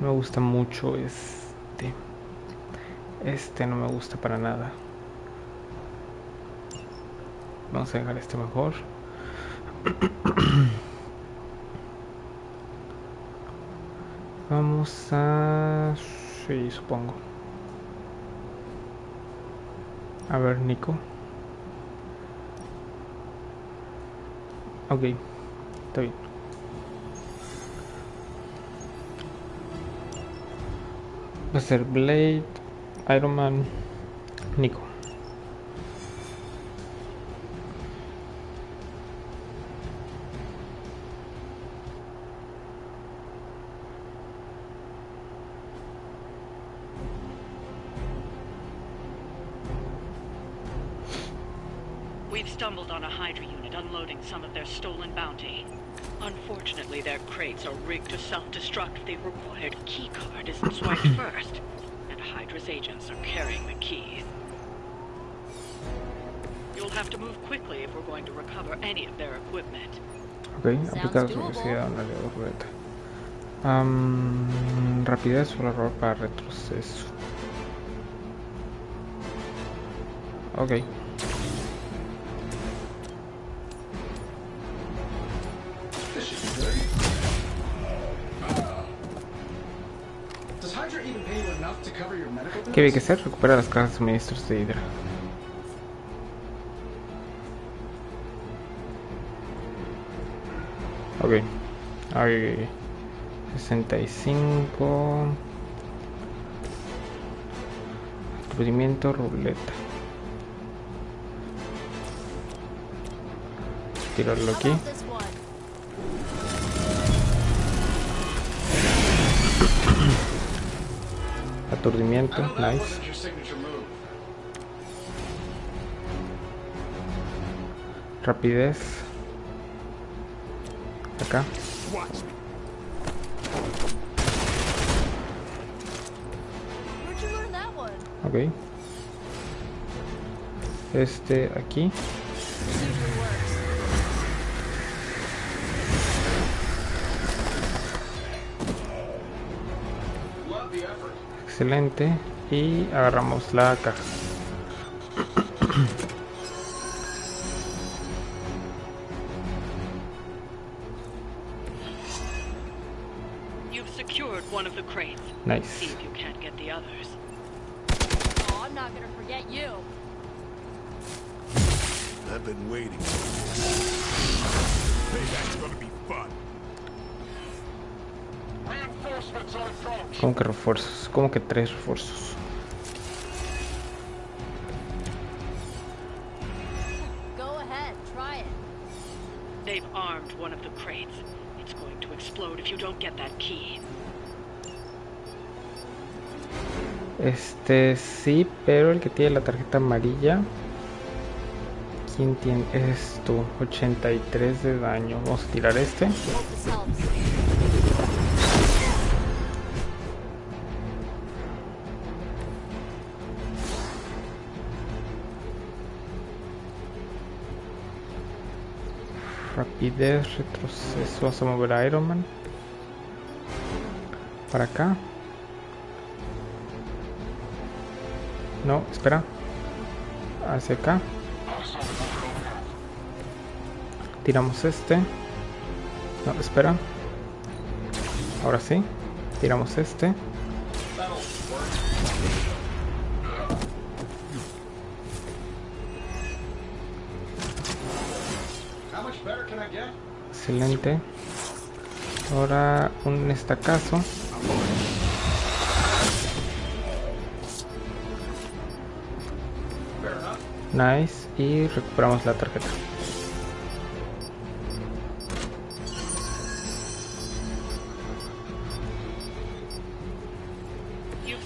No me gusta mucho este. Este no me gusta para nada. Vamos a dejar este mejor. Vamos a... Sí, supongo. A ver, Nico. Ok, está bien. Va a ser Blade, Iron Man, Nico. We've stumbled on a Hydra unit unloading some of their stolen bounty. Unfortunately, their crates are rigged to self-destruct if the required keycard isn't swiped first. And Hydra's agents are carrying the keys. You'll have to move quickly if we're going to recover any of their equipment. Ok, aplicar su velocidad a una ruleta. Rapidez o error para retroceso. Ok. Does Hydra even pay you enough ¿Qué hay que hacer? Recupera las cajas de suministros de Hydra. Ok. Ok. 65. Descubrimiento, ruleta. Tirarlo aquí. Aturdimiento, nice. Rapidez. Acá. Ok. Aquí. Excelente. Y agarramos la caja. You've secured one of the crates. Nice. See if you can't get the others. Oh, I'm not gonna forget you. I've been waiting. Payback's gonna be fun. ¿Cómo que refuerzos? ¿Cómo que 3 refuerzos? Go ahead, try it. They've armed one of the crates. It's going to explode if you don't get that key. Sí, pero el que tiene la tarjeta amarilla. ¿Quién tiene esto? 83 de daño. Vamos a tirar este. Rapidez, retroceso. Vamos a mover a Iron Man para acá. No, espera. Hacia acá. Tiramos este. No, espera. Ahora sí. Tiramos este. Excelente. Ahora un estacazo. Nice. Y recuperamos la tarjeta.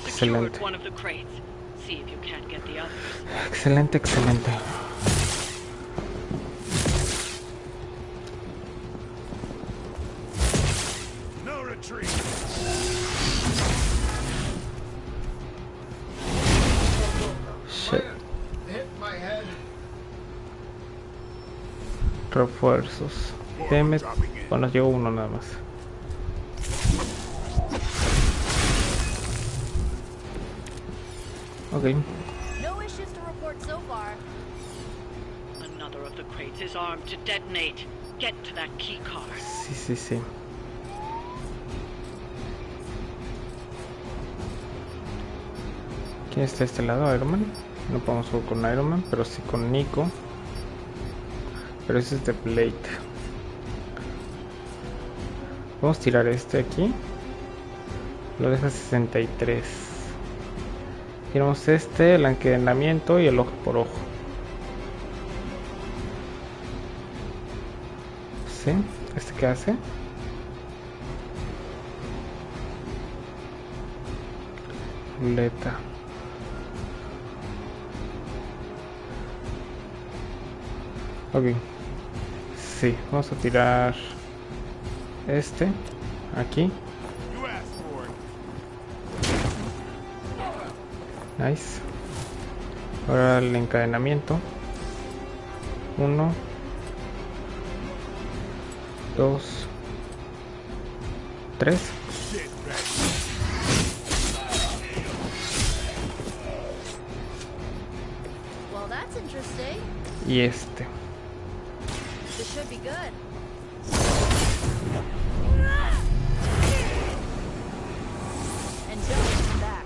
Excelente. Excelente, excelente. No retreat. Shit. Refuerzos. Bueno, llevo uno nada más. Okay. No issues to report so far. Another of the crates is armed to detonate. Get to that key card. Sí. ¿Quién está de este lado? Iron Man. No podemos jugar con Iron Man, pero sí con Nico. Pero ese es de Blade. Vamos a tirar este aquí. Lo deja 63. Tiramos este, el encadenamiento y el ojo por ojo. ¿Sí? ¿Este qué hace? Ruleta. Ok. Sí, vamos a tirar este aquí. Nice. Ahora el encadenamiento. 1, 2, 3. Well, that's interesting. Y este. This should be good. And Joe, come back.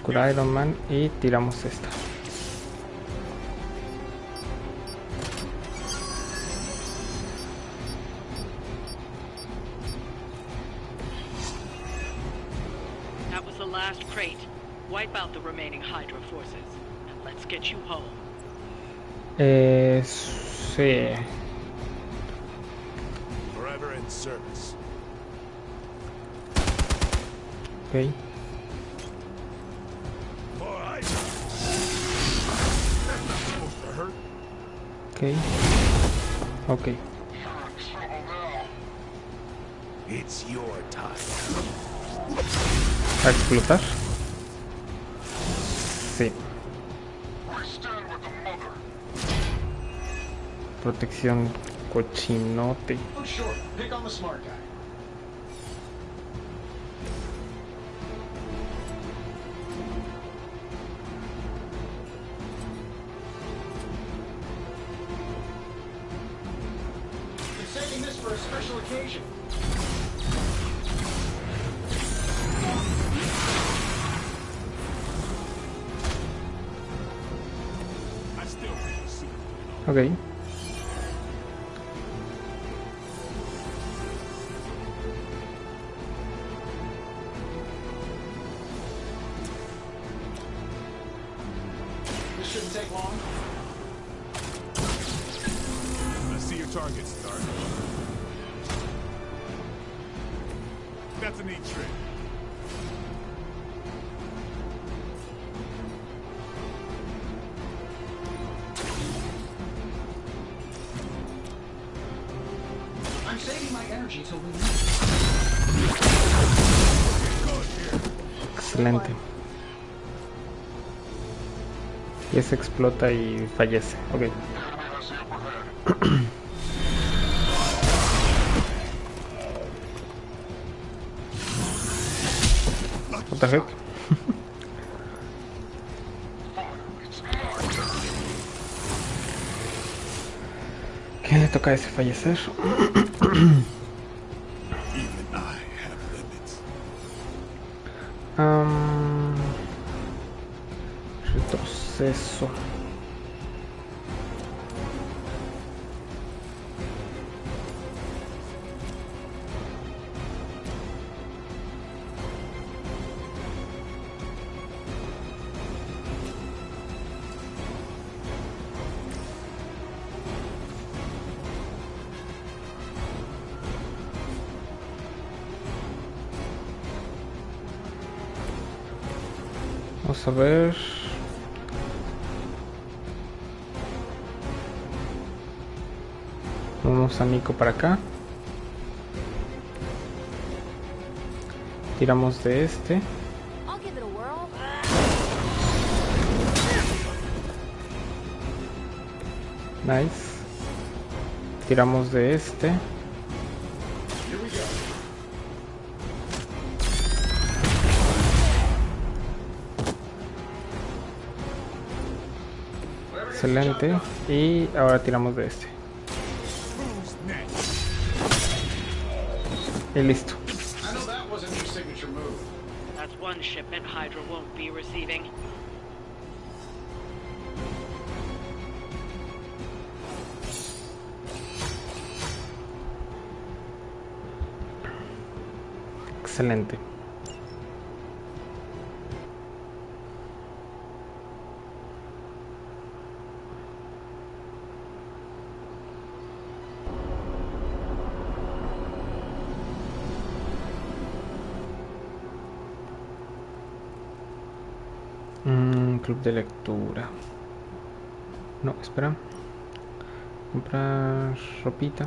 Cura Iron Man y tiramos esta. That was the last crate. Wipe out the remaining Hydra forces, and let's get you home. Sí. Forever in service. Ok. Ok. Ok. It's your time. ¿A explotar? Sí. Protección cochinote. Look short. Pick on the smart guy. Been saving this for a special occasion. I still think you see. Ok. This shouldn't take long. I see your target, Stark. That's a neat trick. I'm saving my energy till we meet. Excelente. Y ese explota y fallece. Ok. What the heck? ¿Qué le toca a ese fallecer? Even I have limits. Retroceso. Vamos a ver. Vamos a Nico para acá. Tiramos de este. I'll give it a whirl. Nice. Tiramos de este. Here we go. Excelente. Y ahora tiramos de este. Y listo. I know that wasn't your signature move. That's one shipment Hydra won't be receiving. Excelente. Club de lectura. No, espera. Comprar ropita.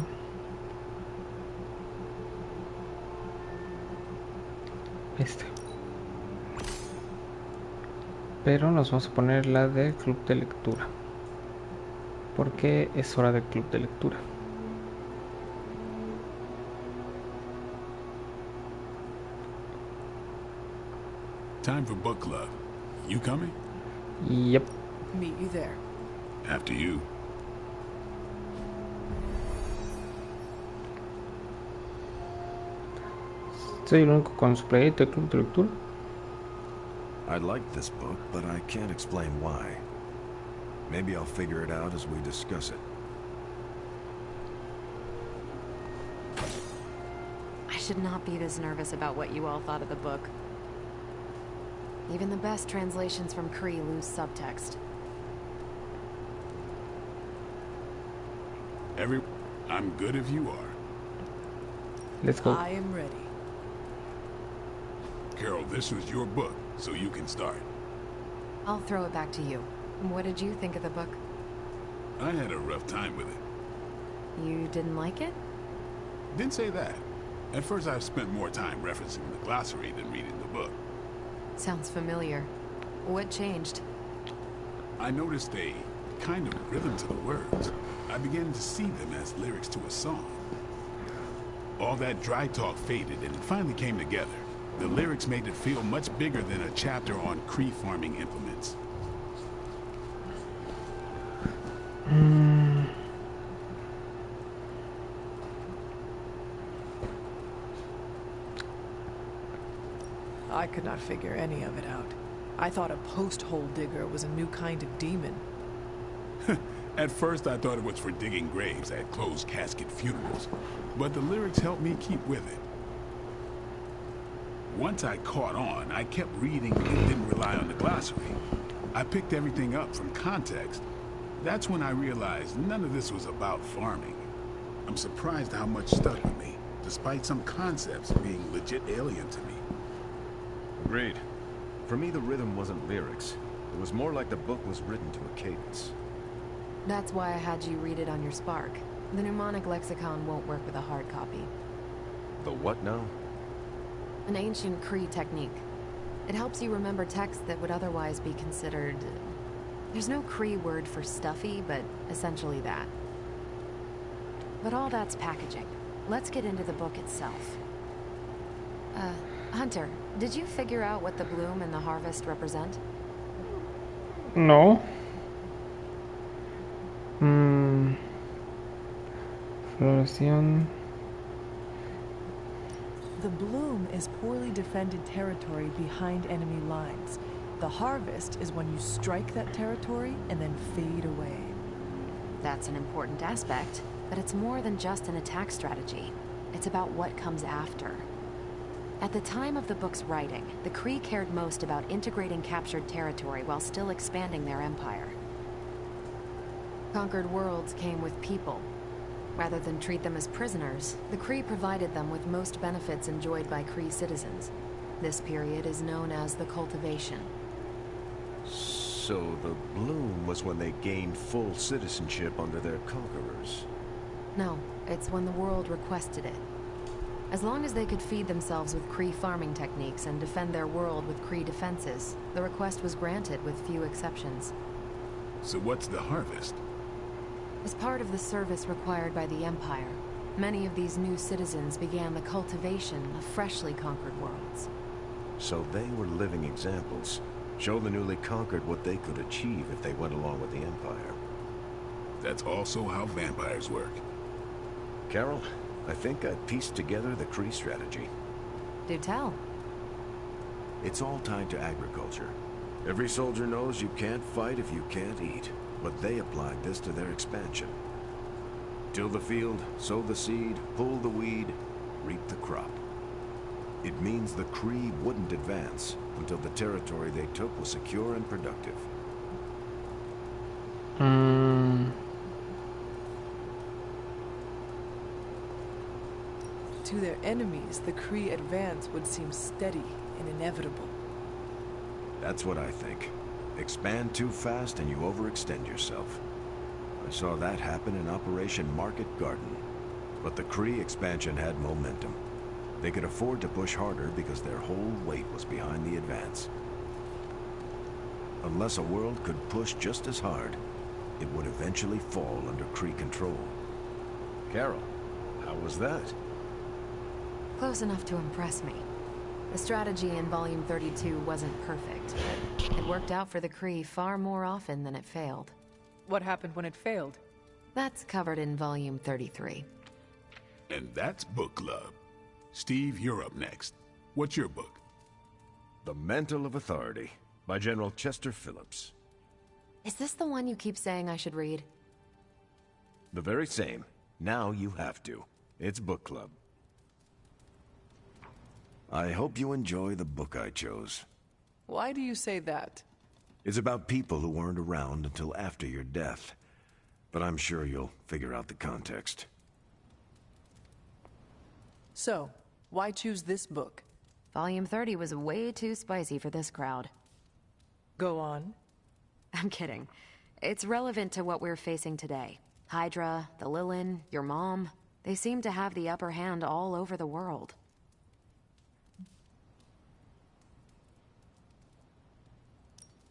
Este. Pero nos vamos a poner la de club de lectura. Porque es hora del club de lectura. Time for book club. You coming? Yep. Meet you there. After you. Soy el único con su proyecto de club de lectura. I like this book, but I can't explain why. Maybe I'll figure it out as we discuss it. I should not be this nervous about what you all thought of the book. Even the best translations from Kree lose subtext. I'm good if you are. Let's go. I am ready. Carol, this was your book, so you can start. I'll throw it back to you. What did you think of the book? I had a rough time with it. You didn't like it? Didn't say that. At first, I spent more time referencing the glossary than reading the book. Sounds familiar. What changed? I noticed a kind of rhythm to the words. I began to see them as lyrics to a song. All that dry talk faded and it finally came together. The lyrics made it feel much bigger than a chapter on Kree farming implements. I could not figure any of it out. I thought a post-hole digger was a new kind of demon. At first, I thought it was for digging graves at closed casket funerals, but the lyrics helped me keep with it. Once I caught on, I kept reading and didn't rely on the glossary. I picked everything up from context. That's when I realized none of this was about farming. I'm surprised how much stuck with me, despite some concepts being legit alien to me. Agreed. For me, the rhythm wasn't lyrics. It was more like the book was written to a cadence. That's why I had you read it on your Spark. The mnemonic lexicon won't work with a hard copy. The what now? An ancient Kree technique. It helps you remember text that would otherwise be considered... There's no Kree word for stuffy, but essentially that. But all that's packaging. Let's get into the book itself. Hunter, did you figure out what the bloom and the harvest represent? No. Floración. The bloom is poorly defended territory behind enemy lines. The harvest is when you strike that territory and then fade away. That's an important aspect, but it's more than just an attack strategy. It's about what comes after. At the time of the book's writing, the Kree cared most about integrating captured territory while still expanding their empire. Conquered worlds came with people. Rather than treat them as prisoners, the Kree provided them with most benefits enjoyed by Kree citizens. This period is known as the cultivation. So the bloom was when they gained full citizenship under their conquerors. No, it's when the world requested it. As long as they could feed themselves with Kree farming techniques and defend their world with Kree defenses, the request was granted with few exceptions. So what's the harvest? As part of the service required by the Empire, many of these new citizens began the cultivation of freshly conquered worlds. So they were living examples. Show the newly conquered what they could achieve if they went along with the Empire. That's also how vampires work. Carol, I think I pieced together the Kree strategy. Do tell. It's all tied to agriculture. Every soldier knows you can't fight if you can't eat, but they applied this to their expansion. Till the field, sow the seed, pull the weed, reap the crop. It means the Kree wouldn't advance until the territory they took was secure and productive. To their enemies, the Kree advance would seem steady and inevitable. That's what I think. Expand too fast and you overextend yourself. I saw that happen in Operation Market Garden. But the Kree expansion had momentum. They could afford to push harder because their whole weight was behind the advance. Unless a world could push just as hard, it would eventually fall under Kree control. Carol, how was that? Close enough to impress me. The strategy in Volume 32 wasn't perfect, but it worked out for the Kree far more often than it failed. What happened when it failed? That's covered in Volume 33. And that's Book Club. Steve, you're up next. What's your book? The Mantle of Authority by General Chester Phillips. Is this the one you keep saying I should read? The very same. Now you have to. It's book club. I hope you enjoy the book I chose. Why do you say that? It's about people who weren't around until after your death. But I'm sure you'll figure out the context. So, why choose this book? Volume 30 was way too spicy for this crowd. Go on. I'm kidding. It's relevant to what we're facing today. Hydra, the Lilin, your mom, they seem to have the upper hand all over the world.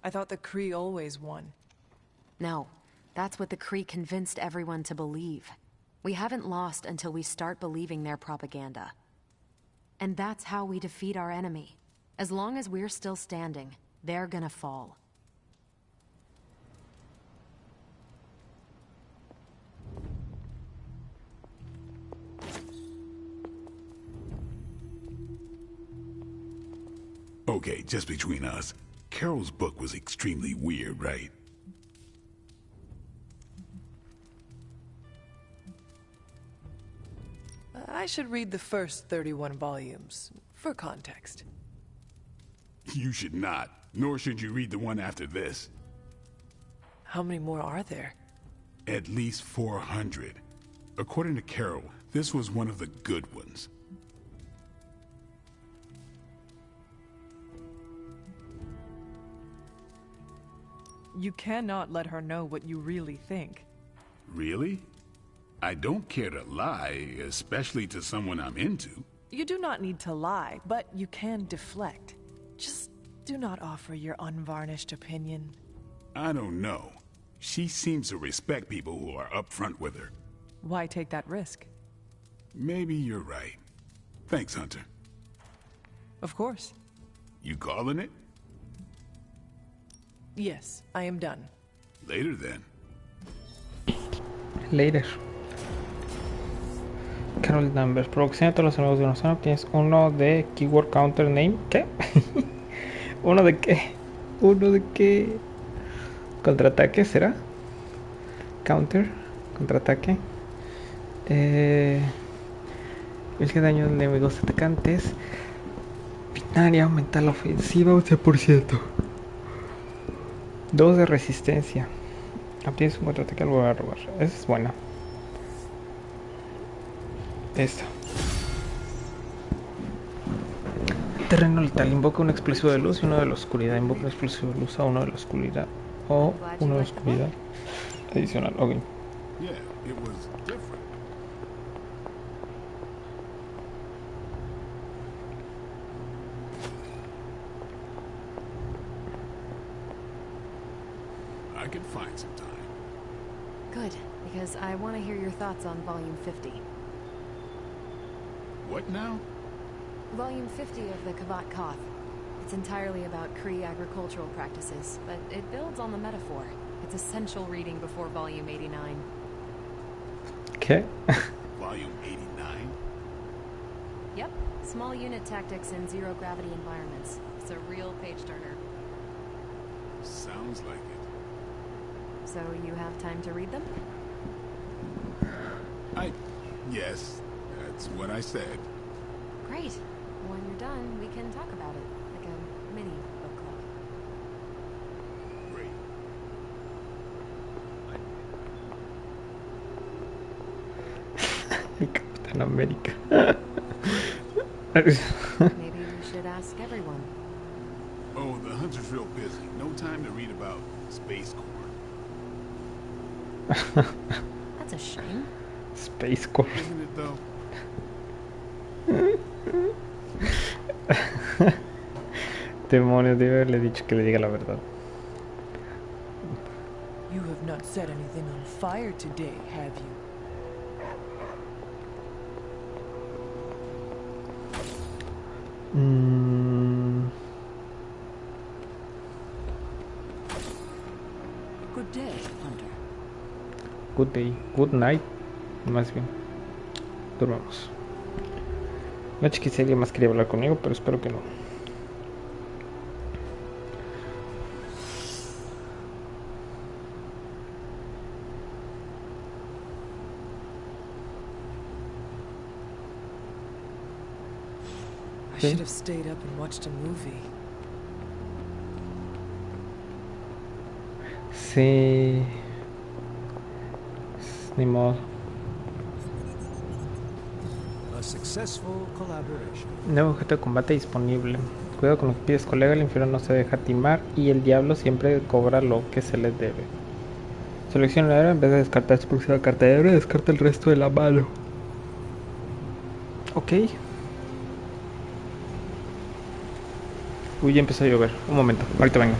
I thought the Kree always won. No, that's what the Kree convinced everyone to believe. We haven't lost until we start believing their propaganda. And that's how we defeat our enemy. As long as we're still standing, they're gonna fall. Okay, just between us. Carol's book was extremely weird, right? I should read the first 31 volumes, for context. You should not, nor should you read the one after this. How many more are there? At least 400. According to Carol, this was one of the good ones. You cannot let her know what you really think. Really? I don't care to lie, especially to someone I'm into. You do not need to lie, but you can deflect. Just do not offer your unvarnished opinion. I don't know. She seems to respect people who are upfront with her. Why take that risk? Maybe you're right. Thanks, Hunter. Of course. You calling it? Yes, I am done. Later then. Later. Carol Danvers. Producción de todos los enemigos de una zona. Obtienes uno de Keyword Counter Name. ¿Qué? ¿Uno de qué? ¿Uno de qué? ¿Contraataque será? Counter. Contraataque. El que daño de enemigos atacantes. Binaria. Aumenta la ofensiva 11%. 2 de resistencia. Obtienes un contraataque al volver a robar. Esa es buena. Esta. Terreno letal. Invoca un explosivo de luz y uno de la oscuridad. Invoca un explosivo de luz a uno de la oscuridad. O uno de la oscuridad. Adicional. Ok. Yeah, it was different. I could find some time. Good, because I want to hear your thoughts on Volume 50. What now? Volume 50 of the Kavat Koth. It's entirely about Kree agricultural practices, but it builds on the metaphor. It's essential reading before Volume 89. Okay. Volume 89? Yep, small unit tactics in zero-gravity environments. It's a real page-turner. Sounds like it. So you have time to read them? Yes, that's what I said. Great. When you're done, we can talk about it, like a mini book club. Captain America. Maybe we should ask everyone. Oh, the Hunter's real busy. No time to read about Space Corps. That's a shame. Space Corps. Isn't it though? Demonios, debe haberle dicho que le diga la verdad. You have not set anything on fire today, have you? Good day, Hunter. Good day. Good night. Más bien. Durmamos. No sé si alguien más quería hablar conmigo, pero espero que no. should have stayed up and watched a movie. Sí. Ni modo. A successful collaboration. Nuevo objeto de combate disponible. Cuidado con lo que pides, colega. El infierno no se deja timar y el diablo siempre cobra lo que se le debe. Selecciona el héroe. En vez de descartar su próxima carta de héroe, descarta el resto de la mano. Ok. Uy, ya empezó a llover. Un momento, ahorita vengo.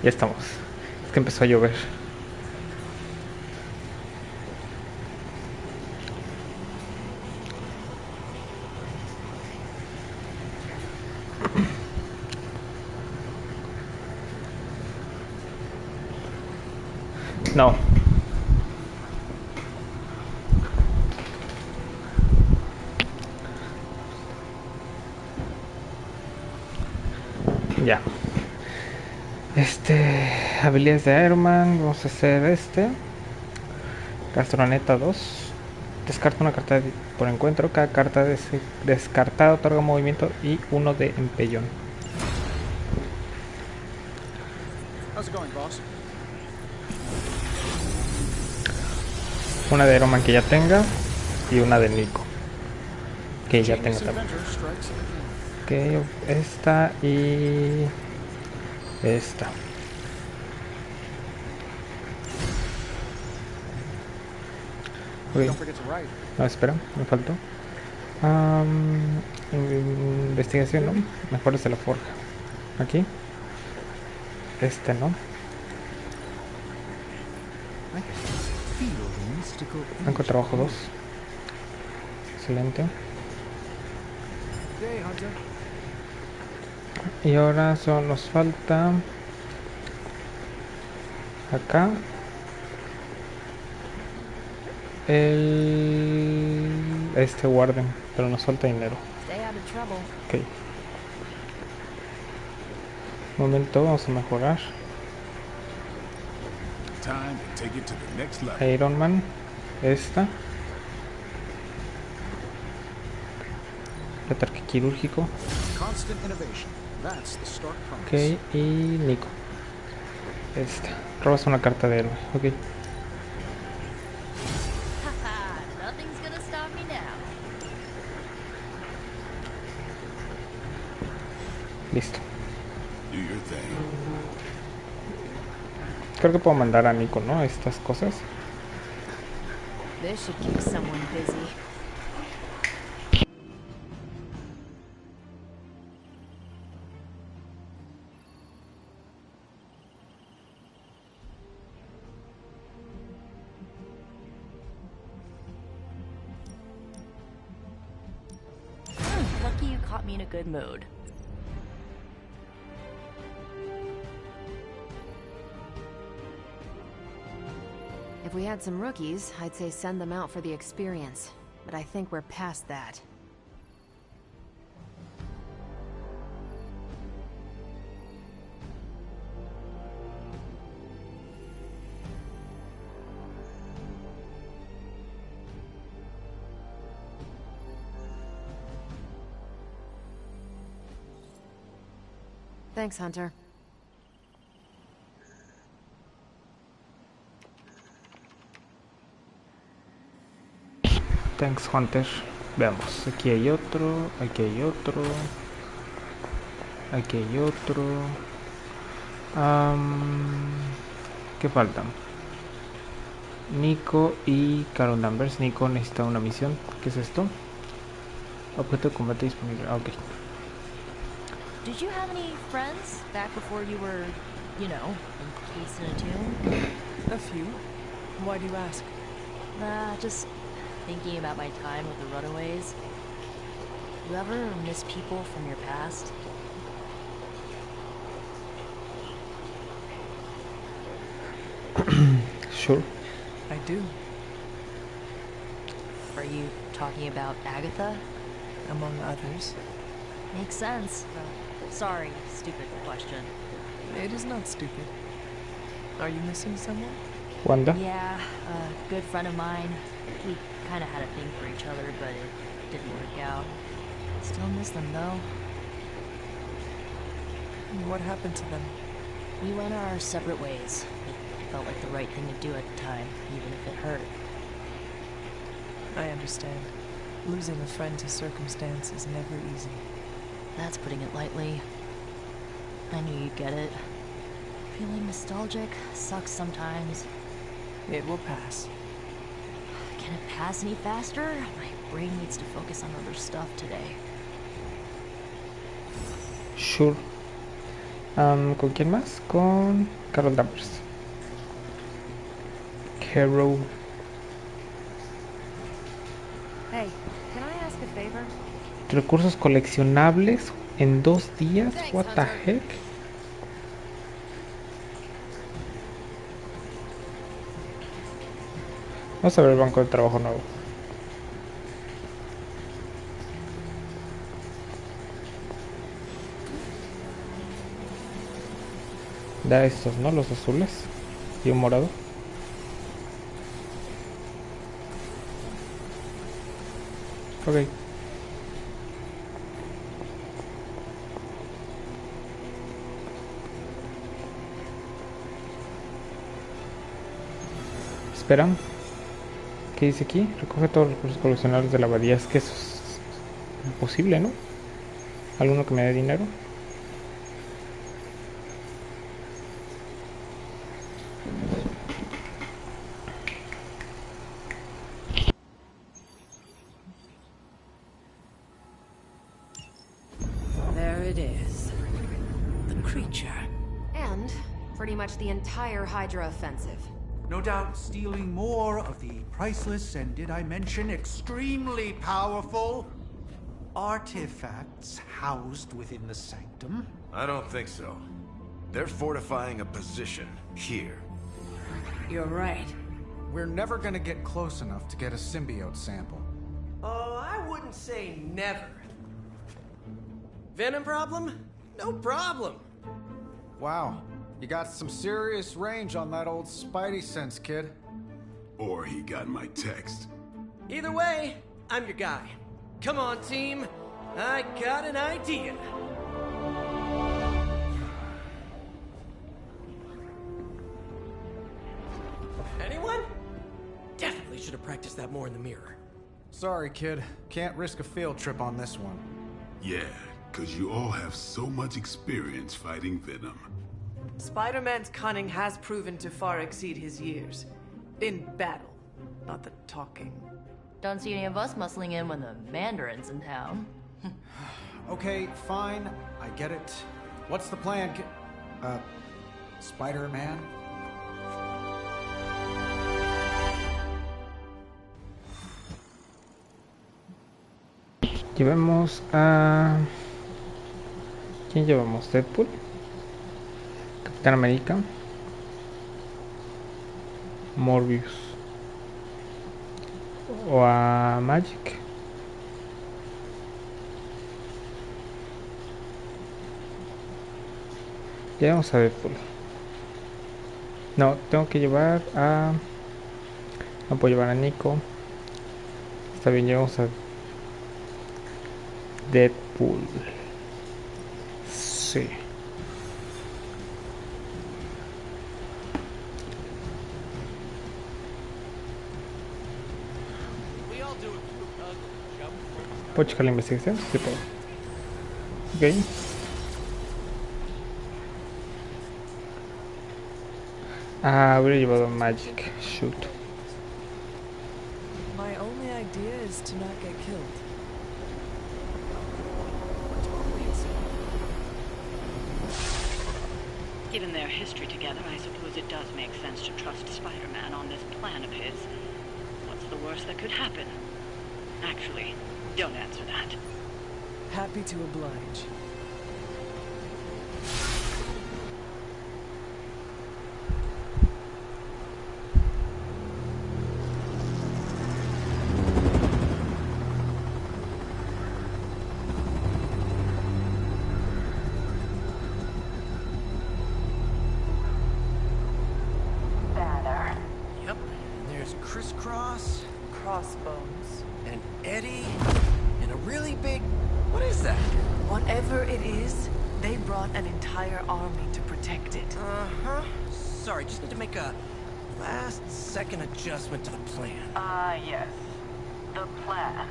Ya estamos. Es que empezó a llover. No. Ya. Habilidades de Iron Man. Vamos a hacer Gastroneta 2. Descarta una carta por encuentro. Cada carta descartada otorga movimiento y 1 de empellón. How's it going, boss? Una de Iron Man que ya tenga y una de Nico que ya tenga también. Ok, esta y esta. Okay. No, espera, me faltó. Investigación, ¿no? Mejores de la forja. Aquí. Este, ¿no? Banco de trabajo 2. Excelente. Y ahora solo nos falta acá este Warden, pero nos falta dinero. Ok. Un momento, vamos a mejorar. Iron Man, esta. Ataque quirúrgico. Ok, y Nico. Esta. Robas una carta de héroe. Ok. Listo. Creo que puedo mandar a Nico, ¿no? Estas cosas. This should keep someone busy. Lucky you caught me in a good mood. If we had some rookies, I'd say send them out for the experience. But I think we're past that. Thanks, Hunter. Thanks, Hunter. Veamos, aquí hay otro, aquí hay otro, aquí hay otro. ¿Qué faltan? Nico y Carol Danvers. Nico necesita una misión. ¿Qué es esto? Objeto de combate disponible. Ah, ok. Did you have any friends back before you were, you know, encased in a tomb? A few. Why do you ask? Just thinking about my time with the Runaways. You ever miss people from your past? Sure. I do. Are you talking about Agatha? Among others. Makes sense. Sorry, stupid question. It is not stupid. Are you missing someone? Wanda? Yeah, a good friend of mine. We kind of had a thing for each other, but it didn't work out. Still miss them, though. What happened to them? We went our separate ways. It felt like the right thing to do at the time, even if it hurt. I understand. Losing a friend to circumstance is never easy. That's putting it lightly. I knew you'd get it. Feeling nostalgic sucks sometimes. It will pass. Can it pass any faster? My brain needs to focus on other stuff today. Sure. ¿Con quién más? Con Carol Danvers. Carol. Hey, can I ask a favor? Recursos coleccionables en 2 días. Thanks, What the Hunter. heck? Vamos a ver el banco de trabajo nuevo. Da estos, ¿no? Los azules. Y un morado. Ok. Espera. ¿Qué dice aquí? Recoge todos los recursos coleccionables de la abadía. Es que eso es imposible, ¿no? ¿Alguno que me dé dinero? There it is. The creature. And pretty much the entire Hydra offensive. No doubt stealing more of the priceless and, did I mention, extremely powerful artifacts housed within the sanctum? I don't think so. They're fortifying a position here. You're right. We're never gonna get close enough to get a symbiote sample. Oh, I wouldn't say never. Venom problem? No problem. Wow, you got some serious range on that old Spidey sense, kid. Or he got my text. Either way, I'm your guy. Come on, team. I got an idea. Anyone? Definitely should have practiced that more in the mirror. Sorry, kid. Can't risk a field trip on this one. Yeah, because you all have so much experience fighting Venom. Spider-Man's cunning has proven to far exceed his years. In battle, not the talking. Don't see any of us muscling in when the Mandarin's in town. Okay, fine. I get it. What's the plan, Spider-Man? Llevamos a... ¿Quién llevamos? ¿Deadpool? ¿Capitán América? ¿Morbius? ¿O a Magic? Llevamos a Deadpool. No, tengo que llevar a... No puedo llevar a Nico. Está bien, llevamos a Deadpool. Sí. ¿Puedo checar la investigación? Sí puedo. Ok. Ah, hubiera llevado Magic. Shoot. My only idea is to not get killed. Given their history together, I suppose it does make sense to trust Spider-Man on this plan of his. What's the worst that could happen? Actually, don't answer that. Happy to oblige. Yep. And there's Crisscross. Crossbones. And Eddie. And a really big... What is that? Whatever it is, they brought an entire army to protect it. Uh-huh. Sorry, just need to make a last-second adjustment to the plan. Ah, yes. The plan.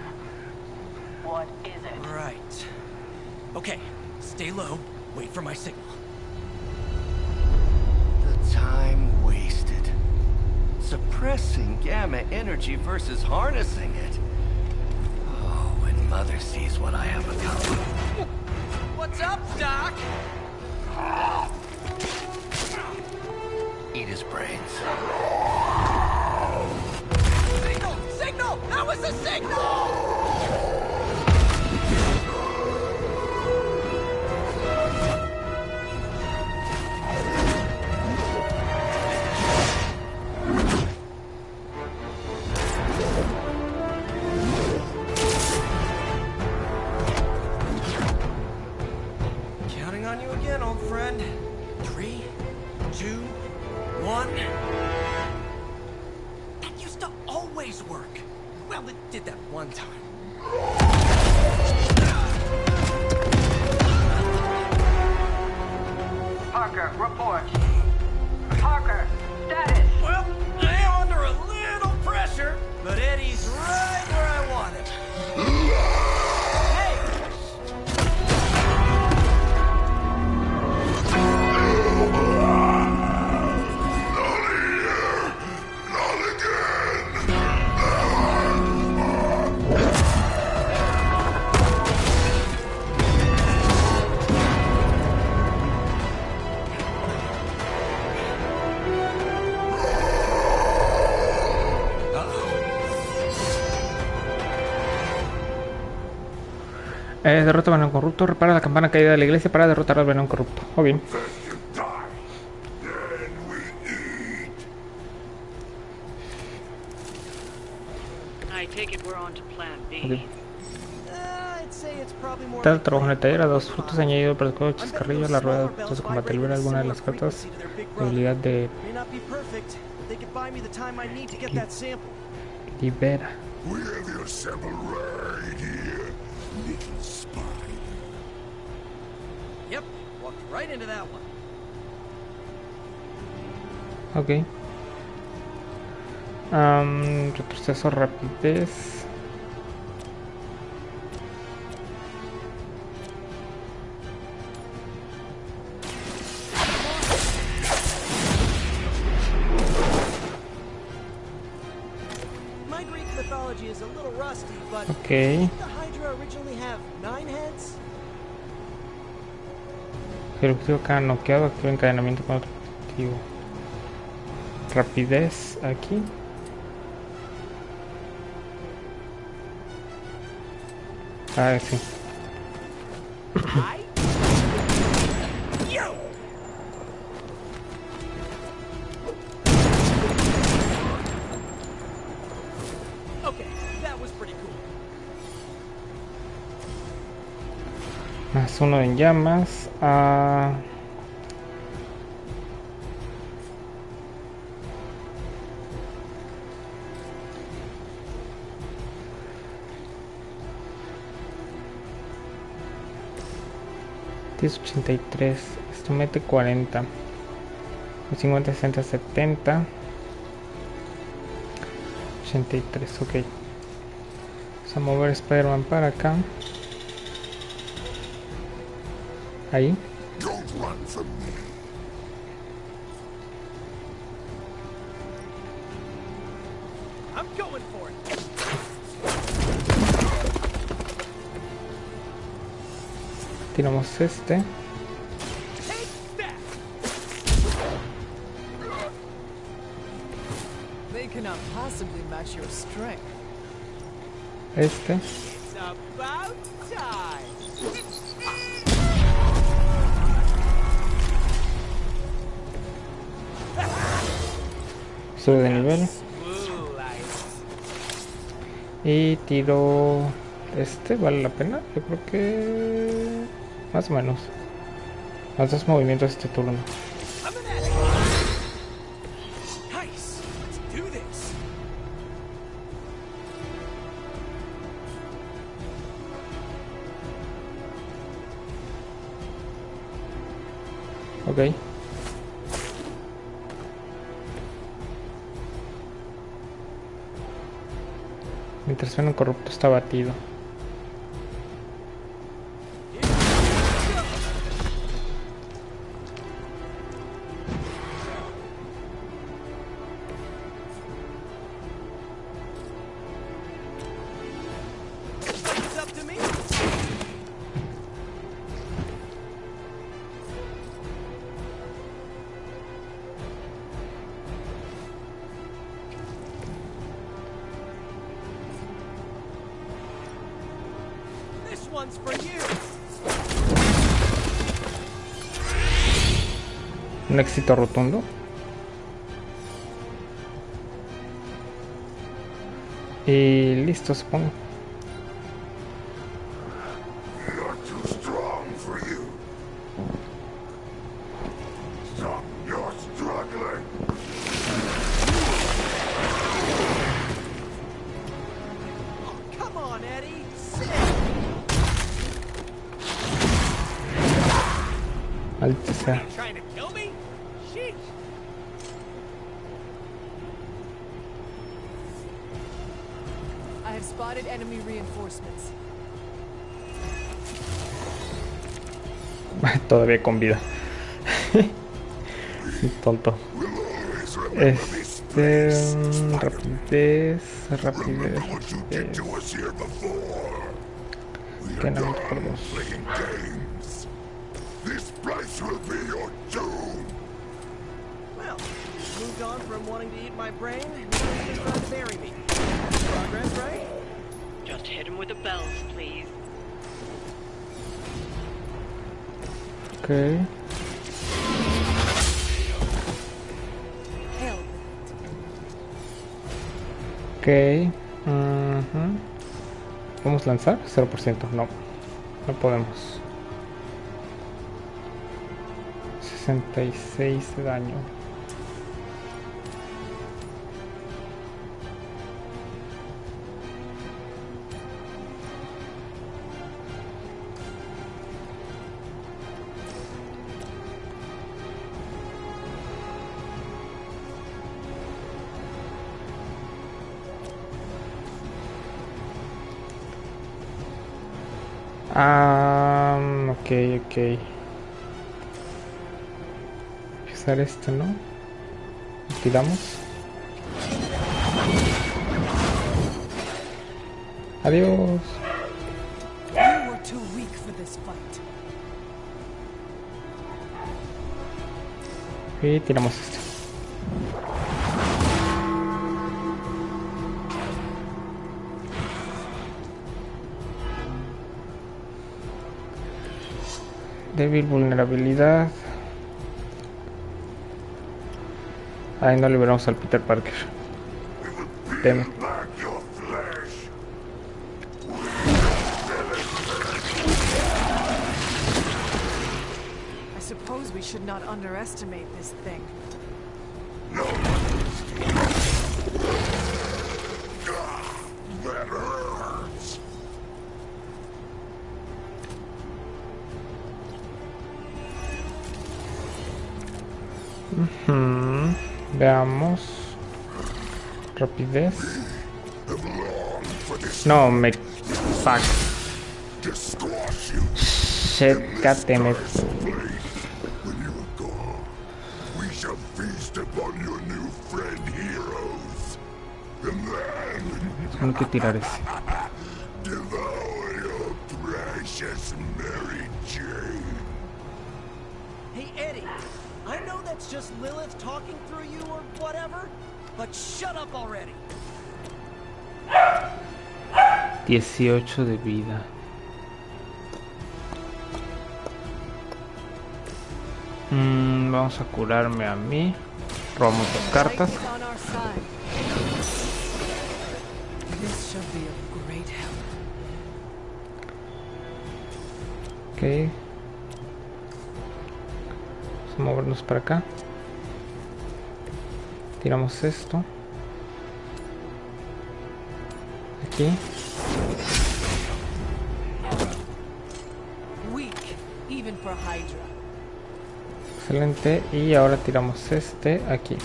What is it? Right. Okay, stay low. Wait for my signal. The time wasted. Suppressing gamma energy versus harnessing it. Oh, when Mother sees what I have become. What's up, Doc? Eat his brains. Signal! Signal! That was a signal! Counting on you again, old friend. 3, 2, 1. That used to always work. Well, it did that one time. Parker, report. Parker, status. Well, I am under a Derrota al Venom corrupto. Repara la campana caída de la iglesia para derrotar al Venom corrupto. Oh, bien. Okay. Tal trabajo en el taller a 2 frutos añadido para el juego de chascarrillo a la rueda de frutos de combate. Libera alguna de las cartas de habilidad de... Libera. Ok. Retroceso, rapidez. Ok. El objetivo cada noqueado activa encadenamiento con otro objetivo. Rapidez aquí. Ah, sí. Más uno en llamas. Tienes 83. Esto mete 40. 50, 60, 70. 83, ok. Vamos a mover Spider-Man para acá. Ahí. Tiramos este. Este. Sube de nivel. Y tiro este, ¿vale la pena? Yo creo que más o menos. Más 2 movimientos este turno. Ok. Mientras Venom corrupto está batido. Un éxito rotundo. Y listo, supongo. Maldita sea. Enemy reinforcements. Todavía con vida. Tonto. Rapidez. Entrenamiento por 2. Moved on from wanting to eat my brain and trying to bury me. Progress, right? Just hit him with the bells, please. Ok. Ok. ¿Podemos lanzar? 0%. No. No podemos. 66 de daño. Ok, ok. Empezar esto, ¿no? Tiramos. Adiós. You were too weak for this fight. Y tiramos esto. Débil vulnerabilidad. Ahí no liberamos al Peter Parker. Deme. I suppose we should not underestimate this thing. That hurts. Veamos. Rapidez. No, me... Fuck. Shit, goddammit. We shall feast upon your new friend heroes. And then... Tengo que tirar ese. devour your precious Mary Jane. Hey, Eddie. I know that's just Lilith talking through you or whatever, but shut up already. 18 de vida. Vamos a curarme a mí. Robamos las cartas. This shall be of great help. Ok. Vamos a movernos para acá. Tiramos esto. Aquí. Weak, even for Hydra. Excelente. Y ahora tiramos este aquí.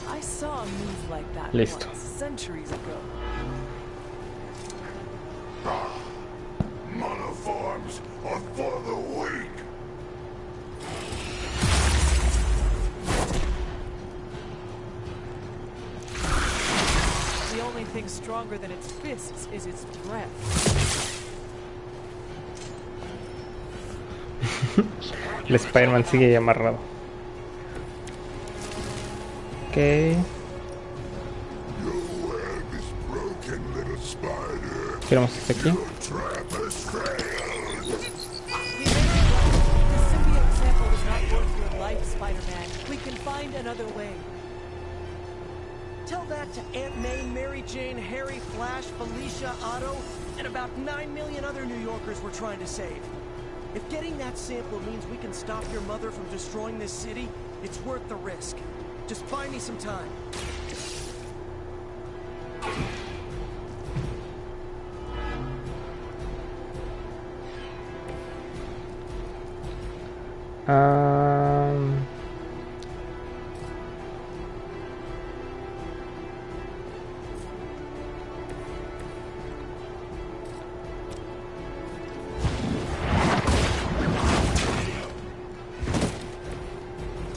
I saw a move like that Listo. once, centuries ago. Monoforms are for the weak. The only thing stronger than its fists is its breath. El Spider-Man sigue ahí amarrado. Ok. Tiramos este aquí. The symbiote sample is not worth your life, Spider-Man. We can find another way. Tell that to Aunt May, Mary Jane, Harry, Flash, Felicia, Otto, and about 9 million other New Yorkers we're trying to save. If getting that sample means we can stop your mother from destroying this city, it's worth the risk. Just find me some time.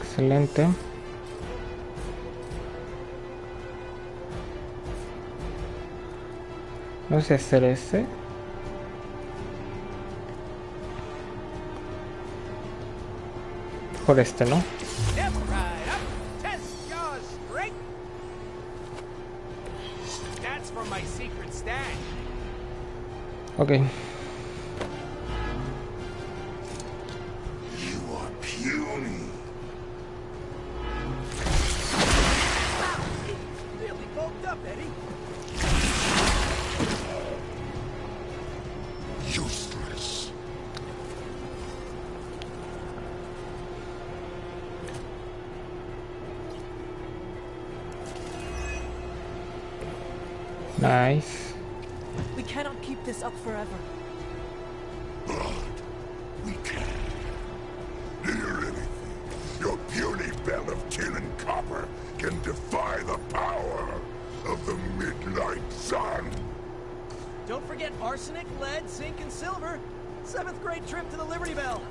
Excelente. No sé hacer ese. Mejor este, ¿no? Step right up, test your strength. That's my secret stash. Ok. You are puny. Wow, it really bulked up, Eddie. Useless. Nice. We cannot keep this up forever. But we can. Hear anything? Your puny bell of tin and copper can defy the power of the midnight sun. Don't forget arsenic, lead, zinc, and silver. 7th grade trip to the Liberty Bell.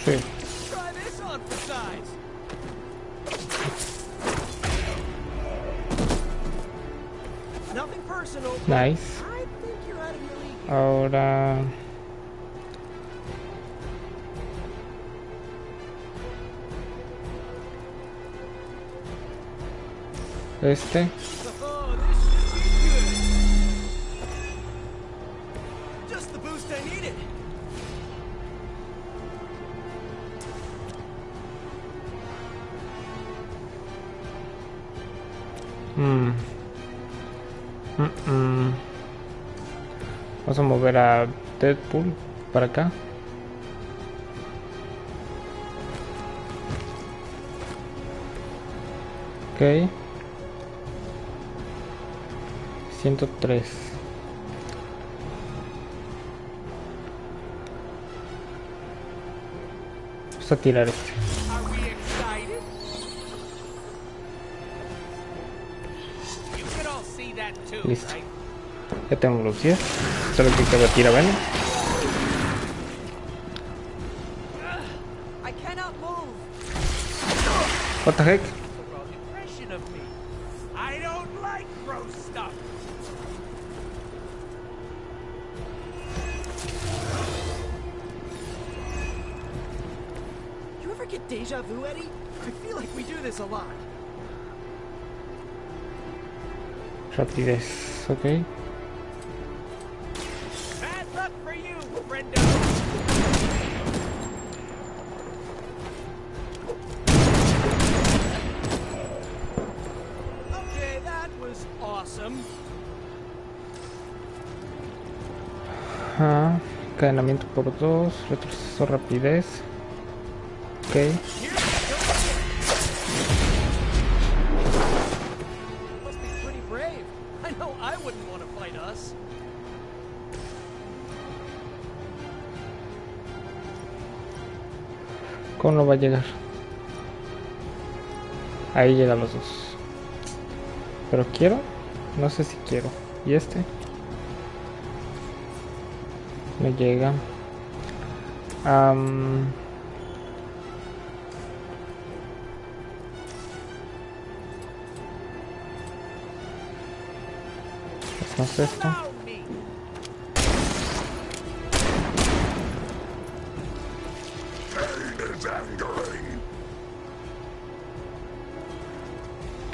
Sí. Try this on for size. Nothing personal. Nice. I think you're out of your league. Ahora... Este. Oh, this should be good. Just the boost I needed. Vamos a mover a Deadpool para acá. Ok. 103. Vamos a tirar este. Are we excited? You can all see that too, Listo. right? Ya tenemos los 10. Solo que batir a Venom. I cannot move. What the heck? The wrong impression of me. I don't like gross stuff. You ever get deja vu, Eddie? I feel like we do this a lot. Rapidez, ok. Bad luck for you, friendo. Okay, that was awesome. Ajá. Encadenamiento por 2. Retroceso, rapidez. Ok. Must be pretty brave. I know I wouldn't want to fight us. ¿Cómo no va a llegar? Ahí llegan los dos. Pero quiero. No sé si quiero. ¿Y este? No llega. Hacemos esto. Pain is angering.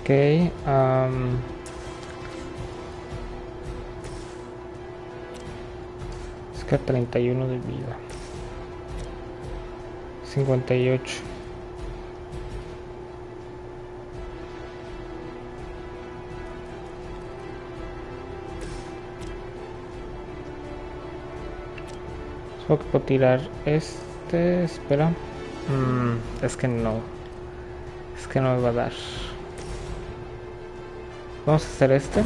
Ok. Es que 31 de vida. 58. Solo que puedo tirar este. Espera. Es que no. Es que no me va a dar. Vamos a hacer este.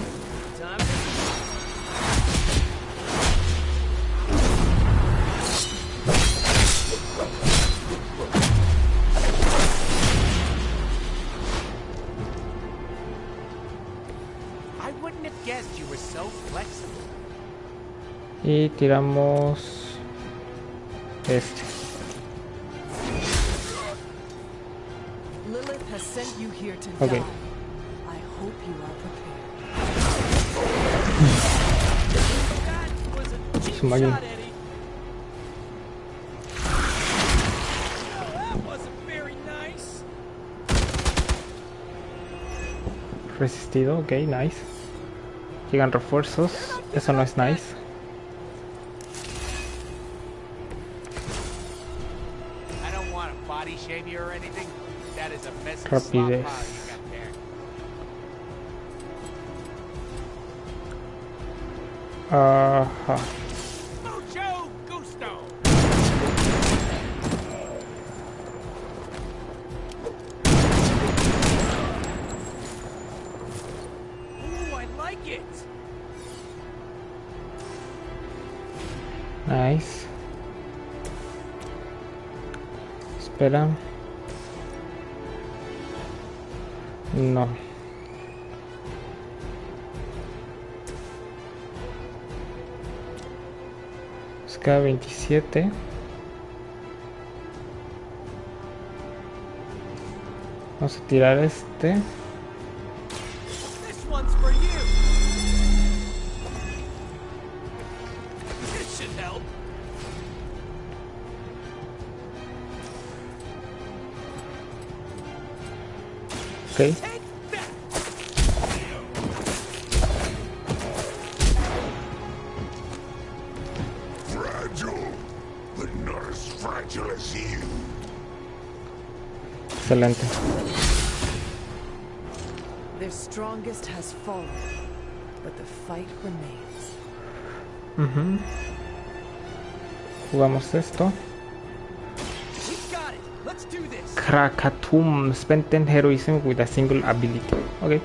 I wouldn't have guessed you were so flexible. Y tiramos este. Lilith has sent you here to Okay. die. I hope you are prepared. That was a cheap Smile. shot, Eddie. No, that wasn't very nice. Resistido, ok, nice. Llegan refuerzos, eso no es nice. Rapidez. Ajá. Nice. Espera. No. Nos queda 27. Vamos a tirar este. Okay. Fragile, but not as fragile as you. Excelente. Their strongest has fallen, but the fight remains. Jugamos esto. Krakatum, spend 10 heroism with a single ability. Okay.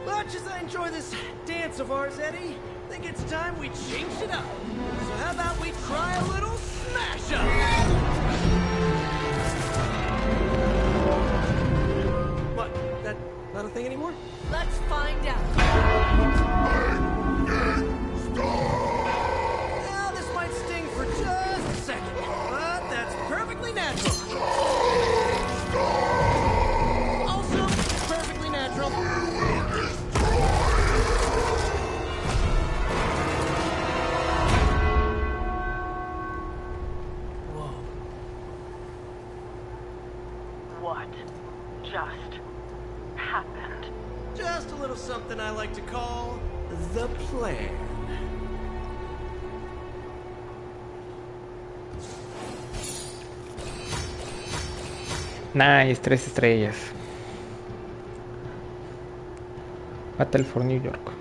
Much as I enjoy this dance of ours, Eddie, I think it's time we changed it up. So how about we try a little smash up? What? That not a thing anymore? Let's find out. Now, this might sting for just a second, but that's perfectly natural. Also, perfectly natural. Whoa. What just happened? Just a little something I like to call the plan. Nice, 3 estrellas. Battle for New York.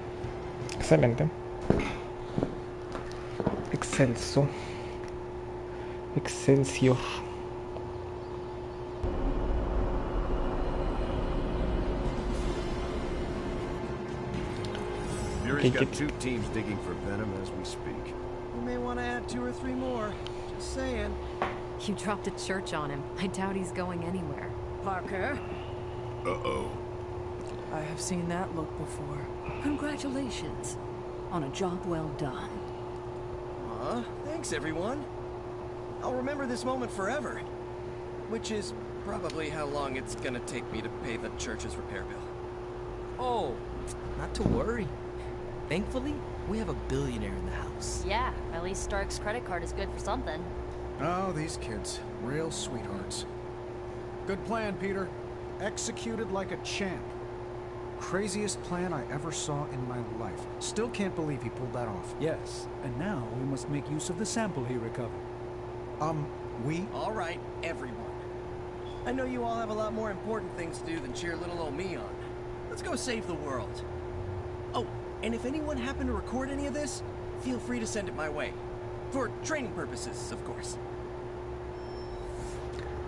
Excelente. Excelso. Excelsior. Fury's got 2 teams digging for Venom as we speak. You may want to add 2 or 3 more. Just saying. You dropped a church on him. I doubt he's going anywhere. Parker? Uh-oh. I have seen that look before. Congratulations on a job well done. Thanks everyone. I'll remember this moment forever. Which is probably how long it's gonna take me to pay the church's repair bill. Oh, not to worry. Thankfully, we have a billionaire in the house. Yeah, at least Stark's credit card is good for something. Oh, these kids. Real sweethearts. Good plan, Peter. Executed like a champ. Craziest plan I ever saw in my life. Still can't believe he pulled that off. Yes, and now we must make use of the sample he recovered. We? All right, everyone. I know you all have a lot more important things to do than cheer little old me on. Let's go save the world. Oh, and if anyone happened to record any of this, feel free to send it my way. For training purposes, of course.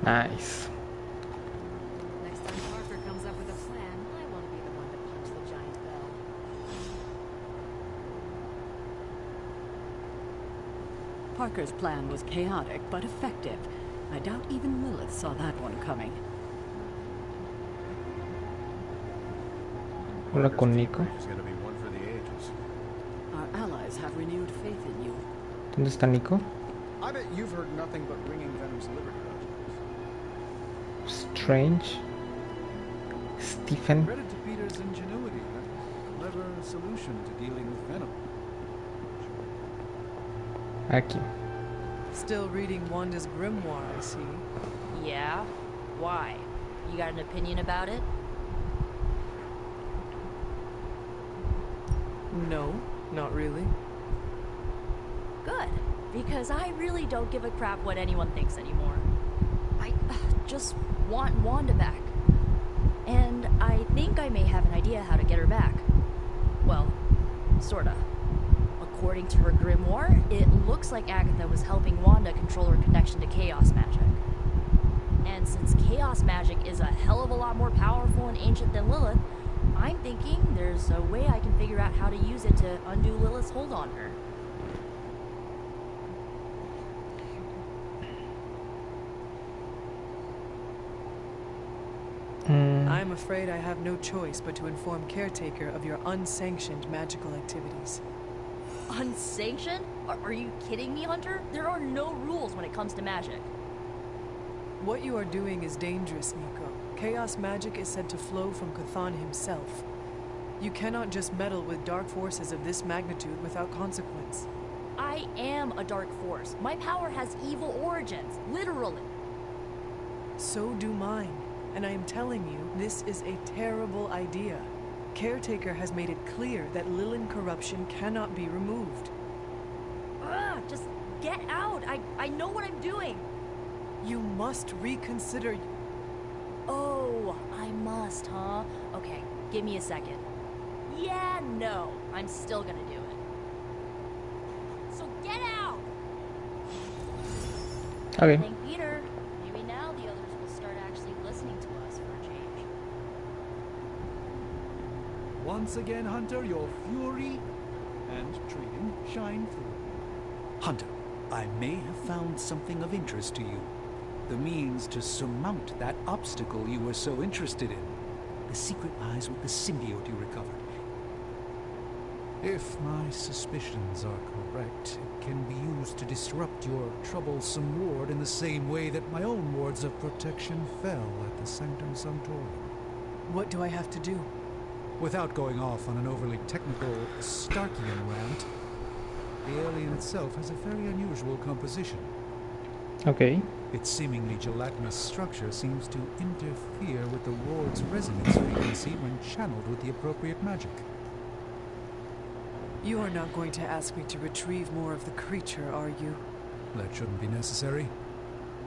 Nice. Next time Parker comes up with a plan, I want to be the one to punch the giant bell. Parker's plan was chaotic but effective. I doubt even Lilith saw that one coming. Hola con Nico. It's gonna be one for the ages. Our allies have renewed faith in you. ¿Dónde está Nico? I bet you've heard nothing but ringing Venom's Liberty Bell. Strange. Stephen. Credit to Peter's ingenuity. A clever solution to dealing with Venom. Aquí. Still reading Wanda's grimoire, I see. Yeah? Why? You got an opinion about it? No, not really. Good, because I really don't give a crap what anyone thinks anymore. I just want Wanda back. And I think I may have an idea how to get her back. Well, sorta. According to her grimoire, it looks like Agatha was helping Wanda control her connection to chaos magic. And since chaos magic is a hell of a lot more powerful and ancient than Lilith, I'm thinking there's a way I can figure out how to use it to undo Lilith's hold on her. I'm afraid I have no choice but to inform Caretaker of your unsanctioned magical activities. Unsanctioned? Are you kidding me, Hunter? There are no rules when it comes to magic. What you are doing is dangerous, Nico. Chaos magic is said to flow from Cthon himself. You cannot just meddle with dark forces of this magnitude without consequence. I am a dark force. My power has evil origins, literally. So do mine. And I am telling you, this is a terrible idea. Caretaker has made it clear that Lilin corruption cannot be removed. Ugh, just get out. I know what I'm doing. You must reconsider. Oh, I must, huh? Okay, give me a second. Yeah, no, I'm still gonna do it. So get out! Okay. Thank Peter. Maybe now the others will start actually listening to us for a change. Once again, Hunter, your fury and training shine through. Hunter, I may have found something of interest to you. The means to surmount that obstacle you were so interested in. The secret lies with the symbiote you recovered. If my suspicions are correct, it can be used to disrupt your troublesome ward in the same way that my own wards of protection fell at the Sanctum Sanctorum. What do I have to do? Without going off on an overly technical Starkian rant, the alien itself has a very unusual composition. Okay. Its seemingly gelatinous structure seems to interfere with the ward's resonance frequency when channeled with the appropriate magic. You are not going to ask me to retrieve more of the creature, are you? That shouldn't be necessary.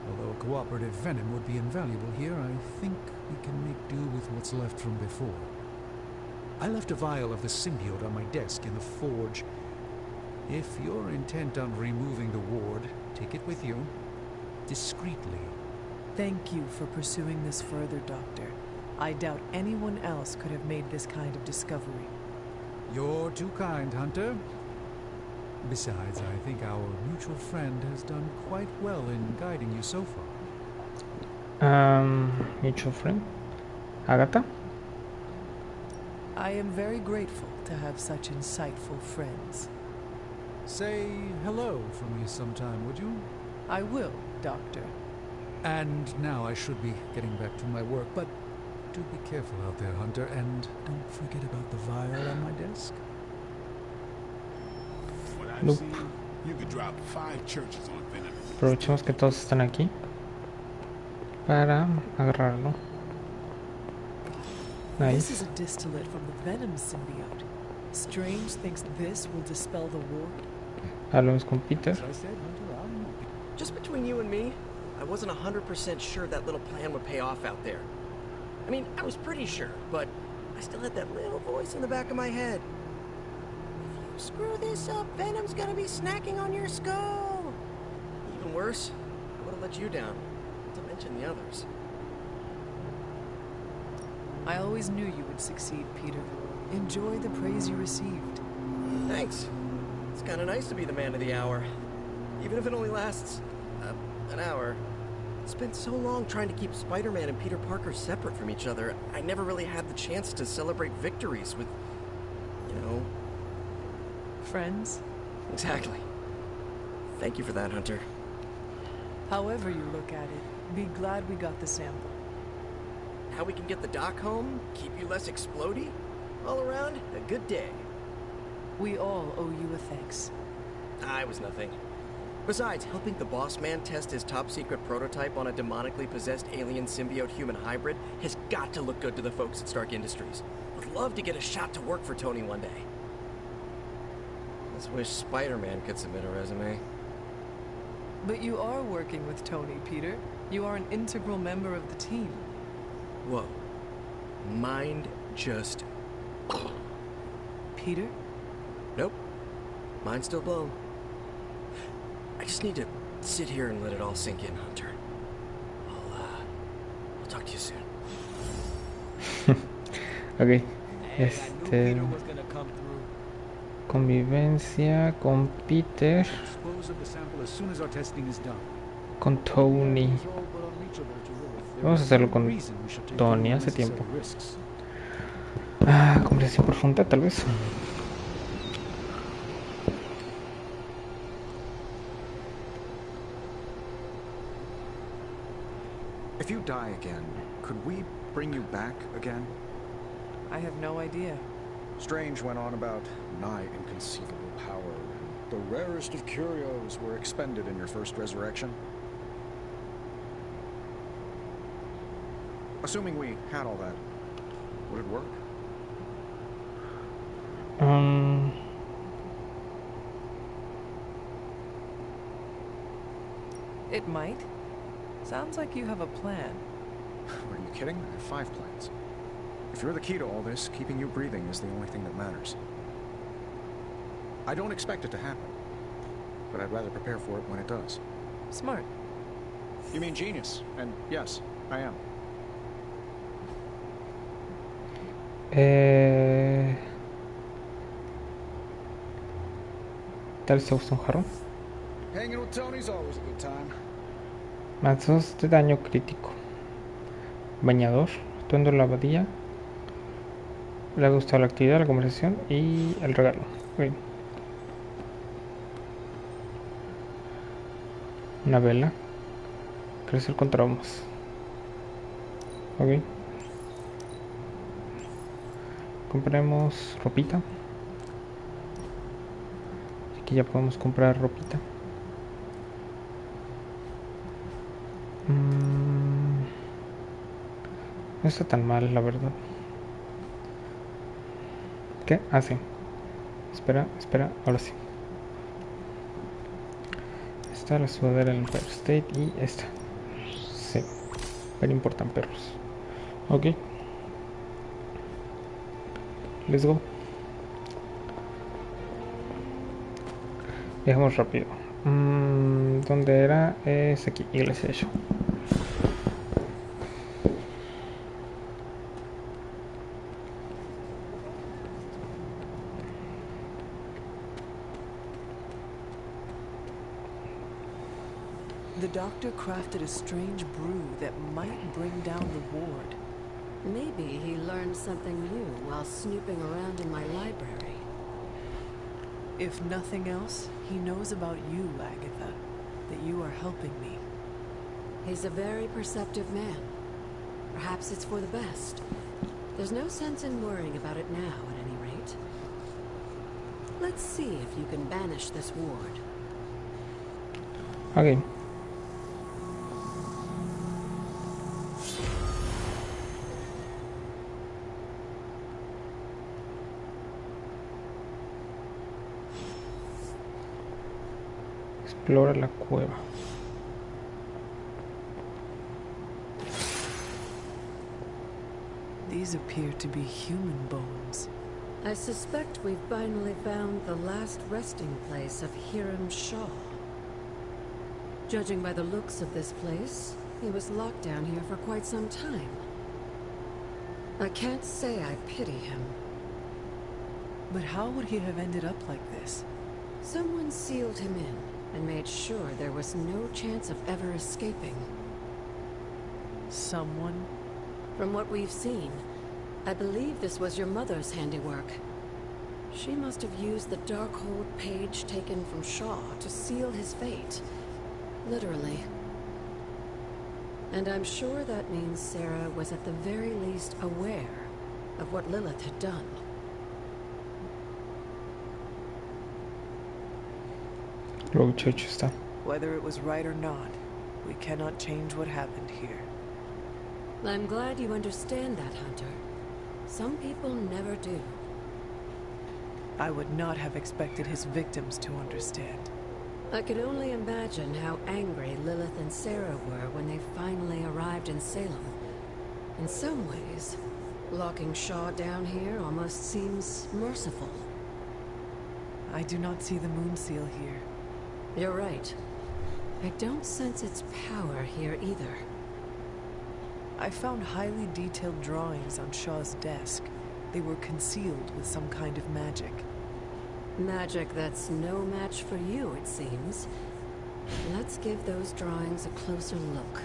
Although a cooperative venom would be invaluable here, I think we can make do with what's left from before. I left a vial of the symbiote on my desk in the forge. If you're intent on removing the ward, take it with you. Discreetly. Thank you for pursuing this further, Doctor. I doubt anyone else could have made this kind of discovery. You're too kind, Hunter. Besides, I think our mutual friend has done quite well in guiding you so far. Mutual friend? Agatha? I am very grateful to have such insightful friends. Say hello for me sometime, would you? I will, Doctor. And now I should be getting back to my work, but do be careful out there, Hunter, and don't forget about the vial on my desk. What I've seen, you could drop 5 churches on Venom. Aprovechemos que todos están aquí para agarrarlo. Nice. This is a distillate from the Venom symbiote. Strange thinks this will dispel the ward. Hablamos con Peter. Just between you and me, I wasn't 100% sure that little plan would pay off out there. I mean, I was pretty sure, but I still had that little voice in the back of my head. If you screw this up, Venom's gonna be snacking on your skull. Even worse, I would have let you down, not to mention the others. I always knew you would succeed, Peter. Enjoy the praise you received. Thanks. It's kind of nice to be the man of the hour. Even if it only lasts, an hour. Spent so long trying to keep Spider-Man and Peter Parker separate from each other, I never really had the chance to celebrate victories with, you know... Friends? Exactly. Thank you for that, Hunter. However you look at it, be glad we got the sample. How we can get the doc home, keep you less explodey? All around, a good day. We all owe you a thanks. I was nothing. Besides, helping the boss man test his top-secret prototype on a demonically possessed alien symbiote-human hybrid has got to look good to the folks at Stark Industries. Would love to get a shot to work for Tony one day. Let's wish Spider-Man could submit a resume. But you are working with Tony, Peter. You are an integral member of the team. Whoa. Mind just... Peter? Nope. Mind's still blown. I just need to sit here and let it all sink in, Hunter. I'll talk to you soon. Ok. Convivencia con Peter. Con Tony. Vamos a hacerlo con Tony hace tiempo. Conversación profunda, tal vez. If you die again, could we bring you back again? I have no idea. Strange went on about nigh inconceivable power, and the rarest of curios were expended in your first resurrection. Assuming we had all that, would it work? It might. Sounds like you have a plan. Are you kidding? I have 5 plans. If you're the key to all this, keeping you breathing is the only thing that matters. I don't expect it to happen, but I'd rather prepare for it when it does. Smart. You mean genius, and yes, I am. Tal se usa un jarrón. Hanging with Tony's always a good time. Mazos de daño crítico. Bañador. Atuendo la abadía. Le ha gustado la actividad, la conversación y el regalo. Okay. Una vela. Crecer con traumas. Ok. Compremos ropita. Aquí ya podemos comprar ropita. No está tan mal, la verdad. ¿Qué? Ah, sí. Espera, ahora sí. Esta, la sudadera del Empire State y esta. Sí. Pero importan perros. Ok. Let's go. Viajamos rápido. ¿Dónde era? Es aquí, iglesia de Shaw. The doctor crafted a strange brew that might bring down the ward. Maybe he learned something new while snooping around in my library. If nothing else, he knows about you, Agatha. That you are helping me. He's a very perceptive man. Perhaps it's for the best. There's no sense in worrying about it now, at any rate. Let's see if you can banish this ward. Okay. Explora la cueva. These appear to be human bones. I suspect we've finally found the last resting place of Hiram Shaw. Judging by the looks of this place, he was locked down here for quite some time. I can't say I pity him. But how would he have ended up like this? Someone sealed him in and made sure there was no chance of ever escaping. Someone? From what we've seen, I believe this was your mother's handiwork. She must have used the Darkhold page taken from Shaw to seal his fate. Literally. And I'm sure that means Sarah was at the very least aware of what Lilith had done. Lo hecho está. Whether it was right or not, we cannot change what happened here. I'm glad you understand that, Hunter. Some people never do. I would not have expected his victims to understand. I could only imagine how angry Lilith and Sarah were when they finally arrived in Salem. In some ways, locking Shaw down here almost seems merciful. I do not see the moon seal here. You're right. I don't sense its power here either. I found highly detailed drawings on Shaw's desk. They were concealed with some kind of magic. Magic that's no match for you, it seems. Let's give those drawings a closer look.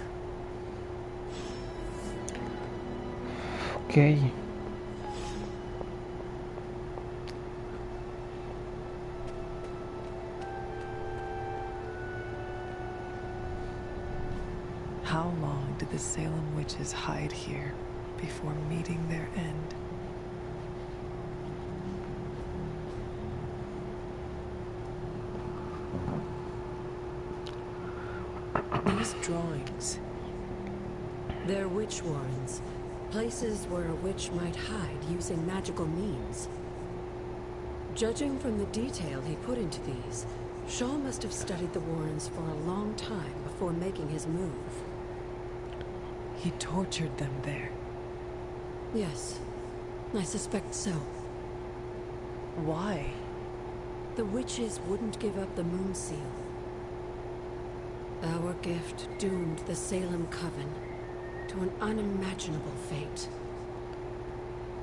Okay. How long did the Salem witches hide here before meeting their end? These drawings. They're witch warrens. Places where a witch might hide using magical means. Judging from the detail he put into these, Shaw must have studied the warrens for a long time before making his move. He tortured them there. Yes, I suspect so. Why? The witches wouldn't give up the moon seal. Our gift doomed the Salem Coven to an unimaginable fate.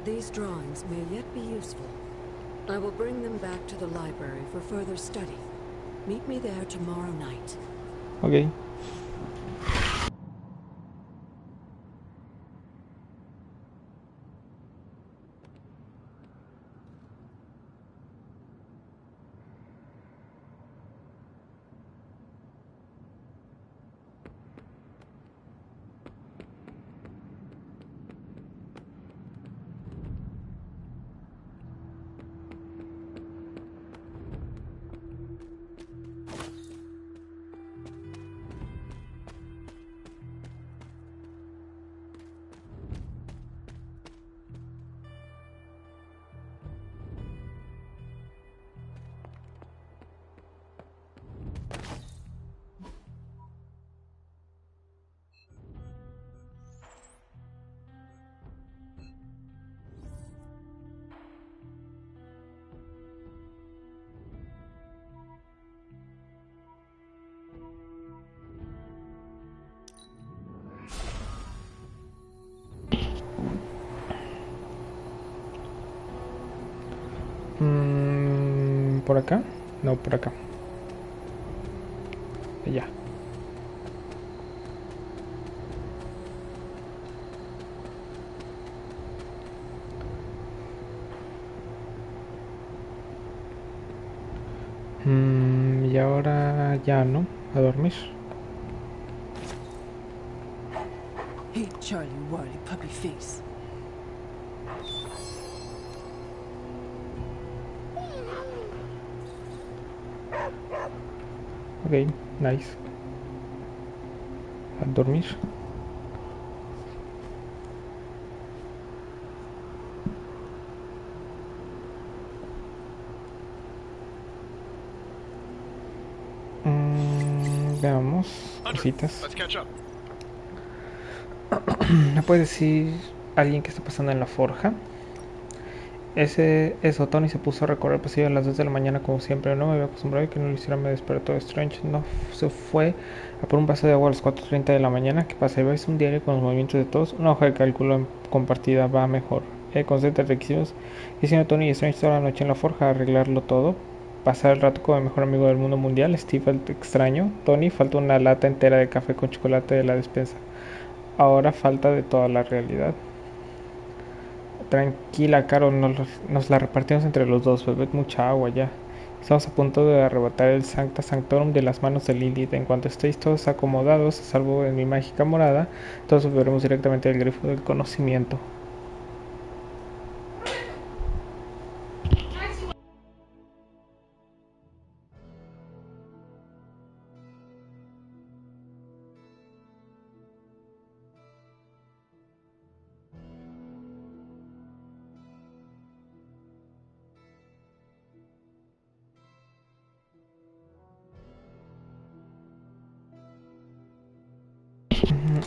These drawings may yet be useful. I will bring them back to the library for further study. Meet me there tomorrow night. Okay. ¿Por acá? No, por acá. Allá. Y ahora ya, ¿no? A dormir. Hey, Charlie Warly puppy face. Ok, nice. A dormir. Veamos cositas. ¿Me puedes decir alguien que está pasando en la forja? Eso, Tony se puso a recorrer el pasillo a las 2 de la mañana como siempre. No me había acostumbrado y que no lo hiciera me despertó. Strange no se fue a por un vaso de agua a las 4:30 de la mañana. ¿Qué pasa? ¿Ves un diario con los movimientos de todos? Una hoja de cálculo compartida va mejor. Concentra requisitos. Hicieron Tony y Strange toda la noche en la forja a arreglarlo todo. Pasar el rato con el mejor amigo del mundo mundial, Steve el extraño. Tony, falta una lata entera de café con chocolate de la despensa. Ahora falta de toda la realidad. Tranquila, Caro, nos la repartimos entre los dos. Bebed mucha agua ya. Estamos a punto de arrebatar el Sancta Sanctorum de las manos de Lilith. En cuanto estéis todos acomodados, a salvo en mi mágica morada, todos beberemos directamente del grifo del conocimiento.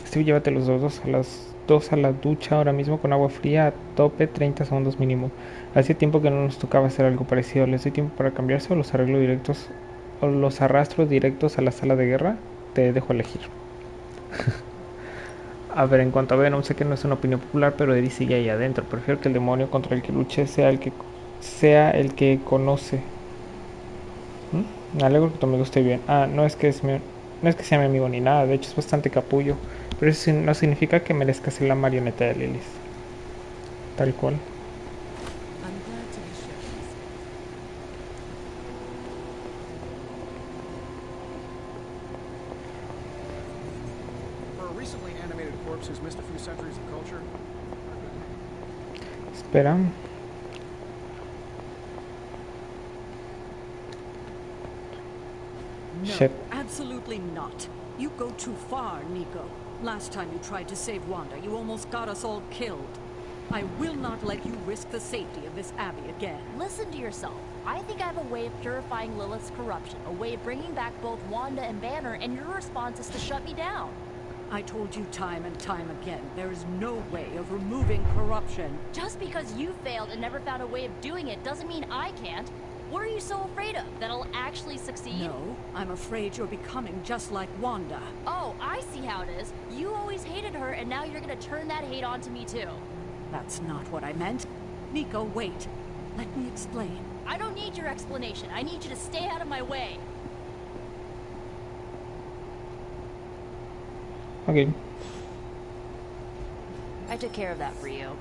Steve, llévate los dos a las 2 a la ducha ahora mismo con agua fría a tope, 30 segundos mínimo. Hace tiempo que no nos tocaba hacer algo parecido. ¿Les doy tiempo para cambiarse o los arreglo directos o los arrastro directos a la sala de guerra? Te dejo elegir. A ver, en cuanto a Venom, sé que no es una opinión popular, pero Eddie sigue ahí adentro. Prefiero que el demonio contra el que luche sea el que conoce. Me alegro que tu amigo esté bien. No es que sea mi amigo ni nada, de hecho es bastante capullo. Pero eso no significa que merezca ser la marioneta de Lilith. Tal cual. For a recently animated corpse who's missed a few centuries of culture. Espera. No, Shit. absolutely not. You go too far, Nico. Last time you tried to save Wanda, you almost got us all killed. I will not let you risk the safety of this Abbey again. Listen to yourself. I think I have a way of purifying Lilith's corruption, a way of bringing back both Wanda and Banner, and your response is to shut me down. I told you time and time again, there is no way of removing corruption. Just because you failed and never found a way of doing it doesn't mean I can't. What are you so afraid of? That I'll actually succeed? No, I'm afraid you're becoming just like Wanda. Oh, I see how it is. You always hated her, and now you're gonna turn that hate onto me too. That's not what I meant. Nico, wait. Let me explain. I don't need your explanation. I need you to stay out of my way. Ok. I took care of that for you.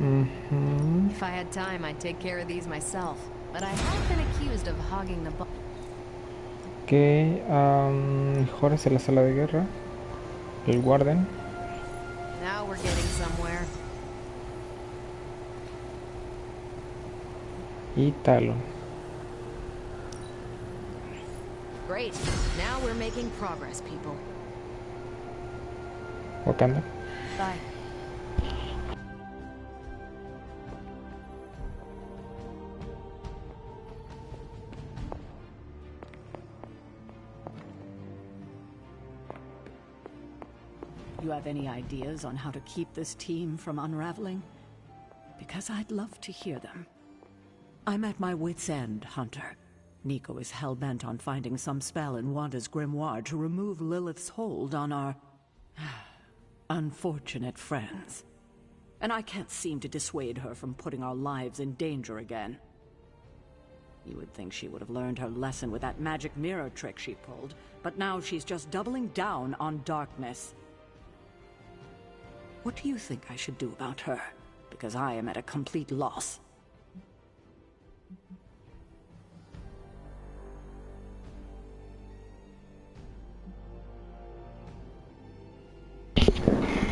If I had time, I'd take care of these myself. But I have been accused of hogging the Ok. Mejoras en la sala de guerra. El Warden. Now we're getting somewhere. Y Talon. Great. Now we're making progress, people. Wakanda. Bye. You have any ideas on how to keep this team from unraveling? Because I'd love to hear them. I'm at my wit's end, Hunter. Nico is hell-bent on finding some spell in Wanda's grimoire to remove Lilith's hold on our unfortunate friends. And I can't seem to dissuade her from putting our lives in danger again. You would think she would have learned her lesson with that magic mirror trick she pulled, but now she's just doubling down on darkness. What do you think I should do about her? Because I am at a complete loss.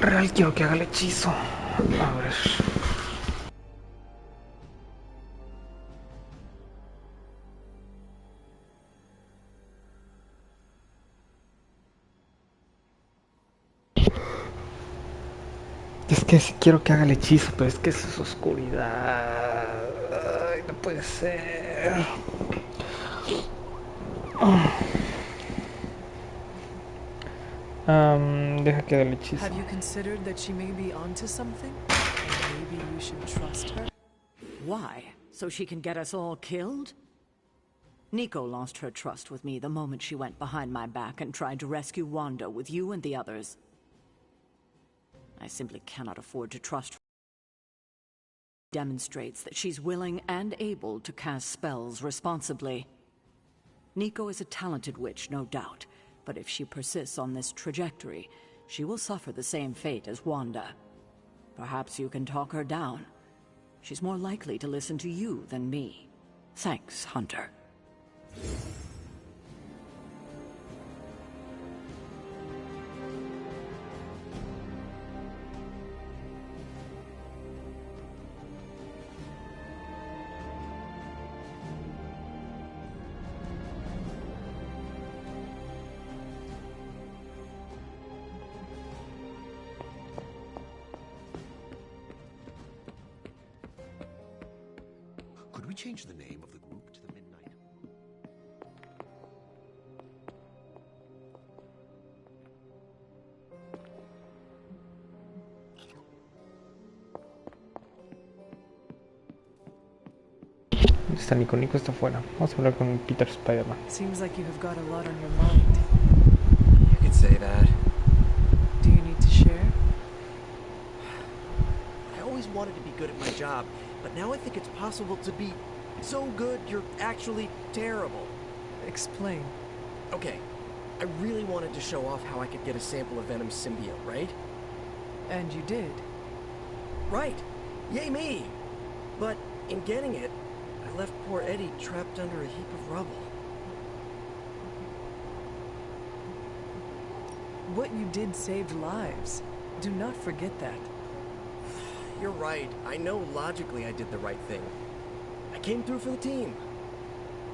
Real quiero que haga el hechizo. A ver. Es que sí quiero que haga el hechizo, pero es que eso es oscuridad. Ay, no puede ser. Deja que haga el hechizo. Have you considered that she may be onto something? And maybe you should trust her? Why? So she can get us all killed? Nico lost her trust with me the moment she went behind my back and tried to rescue Wanda with you and the others. I simply cannot afford to trust her. Demonstrates that she's willing and able to cast spells responsibly. Nico is a talented witch, no doubt, but if she persists on this trajectory, she will suffer the same fate as Wanda. Perhaps you can talk her down. She's more likely to listen to you than me. Thanks, Hunter. Could we change the name of the group to the Midnight? ¿Dónde está Nico? Nico está afuera. Vamos a hablar con Peter Spider-Man. Seems like you have got a lot on your mind. You could say that. Do you need to share? I always wanted to be good at my job, but now I think it's possible to be so good you're actually terrible. Explain. Okay, I really wanted to show off how I could get a sample of Venom's symbiote, right? And you did. Right! Yay me! But in getting it, I left poor Eddie trapped under a heap of rubble. What you did saved lives. Do not forget that. You're right. I know logically I did the right thing. I came through for the team.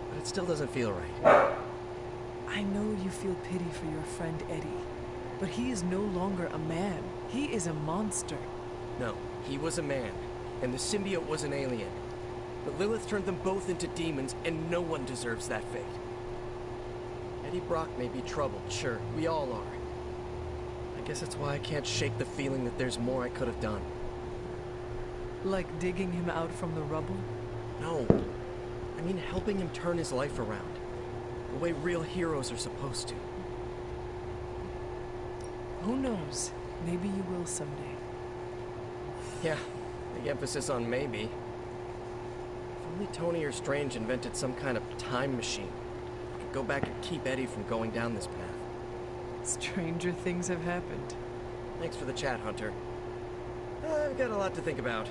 But it still doesn't feel right. I know you feel pity for your friend Eddie, but he is no longer a man. He is a monster. No, he was a man, and the symbiote was an alien. But Lilith turned them both into demons, and no one deserves that fate. Eddie Brock may be troubled, sure, we all are. I guess that's why I can't shake the feeling that there's more I could have done. Like digging him out from the rubble? No. I mean helping him turn his life around. The way real heroes are supposed to. Who knows? Maybe you will someday. Yeah, big emphasis on maybe. If only Tony or Strange invented some kind of time machine. I could go back and keep Eddie from going down this path. Stranger things have happened. Thanks for the chat, Hunter. I've got a lot to think about.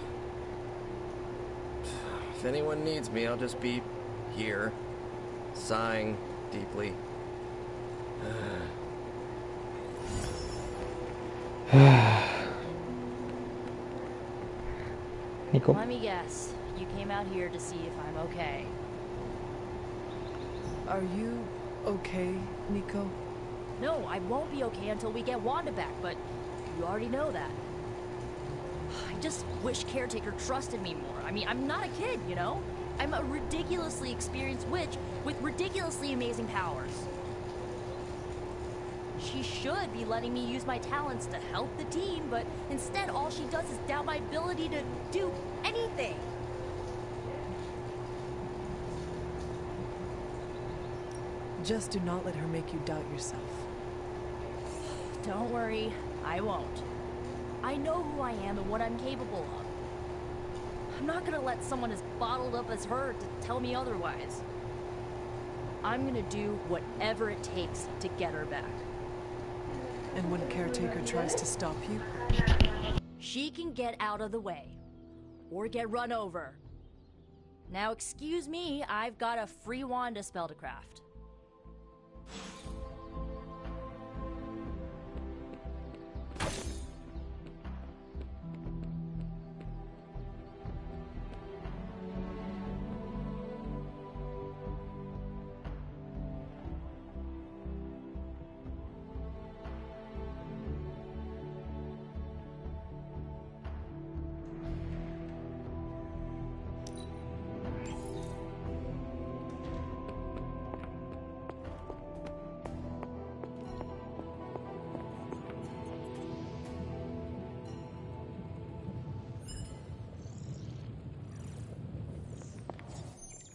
If anyone needs me, I'll just be here, sighing deeply. Nico. Let me guess. You came out here to see if I'm okay. Are you okay, Nico? No, I won't be okay until we get Wanda back, but you already know that. I just wish Caretaker trusted me more. I mean, I'm not a kid, you know? I'm a ridiculously experienced witch with ridiculously amazing powers. She should be letting me use my talents to help the team, but instead all she does is doubt my ability to do anything. Just do not let her make you doubt yourself. Don't worry, I won't. I know who I am and what I'm capable of. I'm not gonna let someone as bottled up as her to tell me otherwise. I'm gonna do whatever it takes to get her back. And when Caretaker tries to stop you? She can get out of the way. Or get run over. Now excuse me, I've got a free Wanda spell to craft.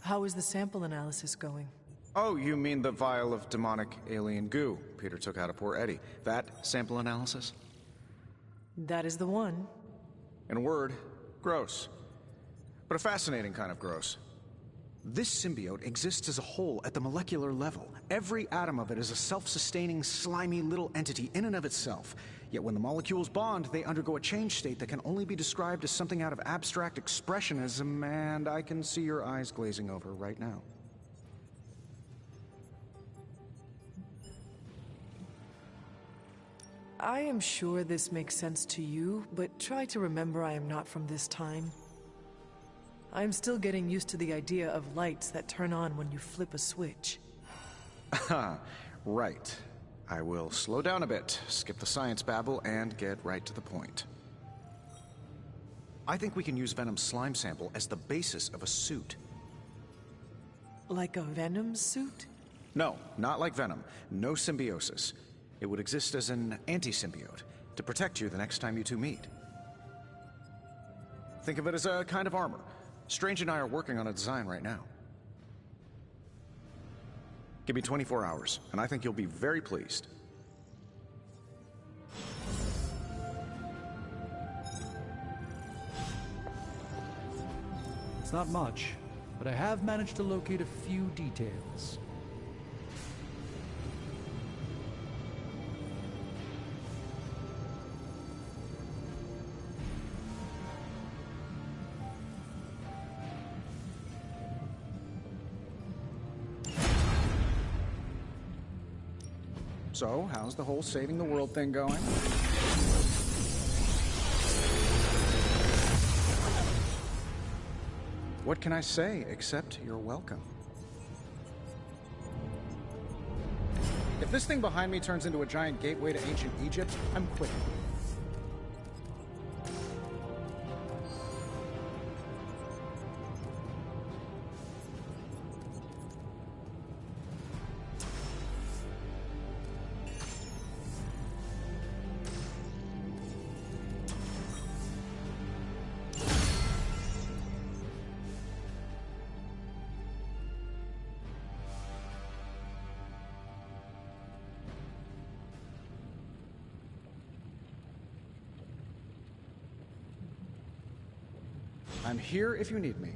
How is the sample analysis going? Oh, you mean the vial of demonic alien goo Peter took out of poor Eddie? That sample analysis? That is the one. In a word, gross. But a fascinating kind of gross. This symbiote exists as a whole at the molecular level. Every atom of it is a self-sustaining, slimy little entity in and of itself. Yet when the molecules bond, they undergo a change state that can only be described as something out of abstract expressionism, and I can see your eyes glazing over right now. I am sure this makes sense to you, but try to remember I am not from this time. I am still getting used to the idea of lights that turn on when you flip a switch. Right. I will slow down a bit, skip the science babble, and get right to the point. I think we can use Venom's slime sample as the basis of a suit. Like a Venom suit? No, not like Venom. No symbiosis. It would exist as an anti-symbiote, to protect you the next time you two meet. Think of it as a kind of armor. Strange and I are working on a design right now. Give me 24 hours, and I think you'll be very pleased. It's not much, but I have managed to locate a few details. So, how's the whole saving the world thing going? What can I say except you're welcome? If this thing behind me turns into a giant gateway to ancient Egypt, I'm quitting. I'm here if you need me.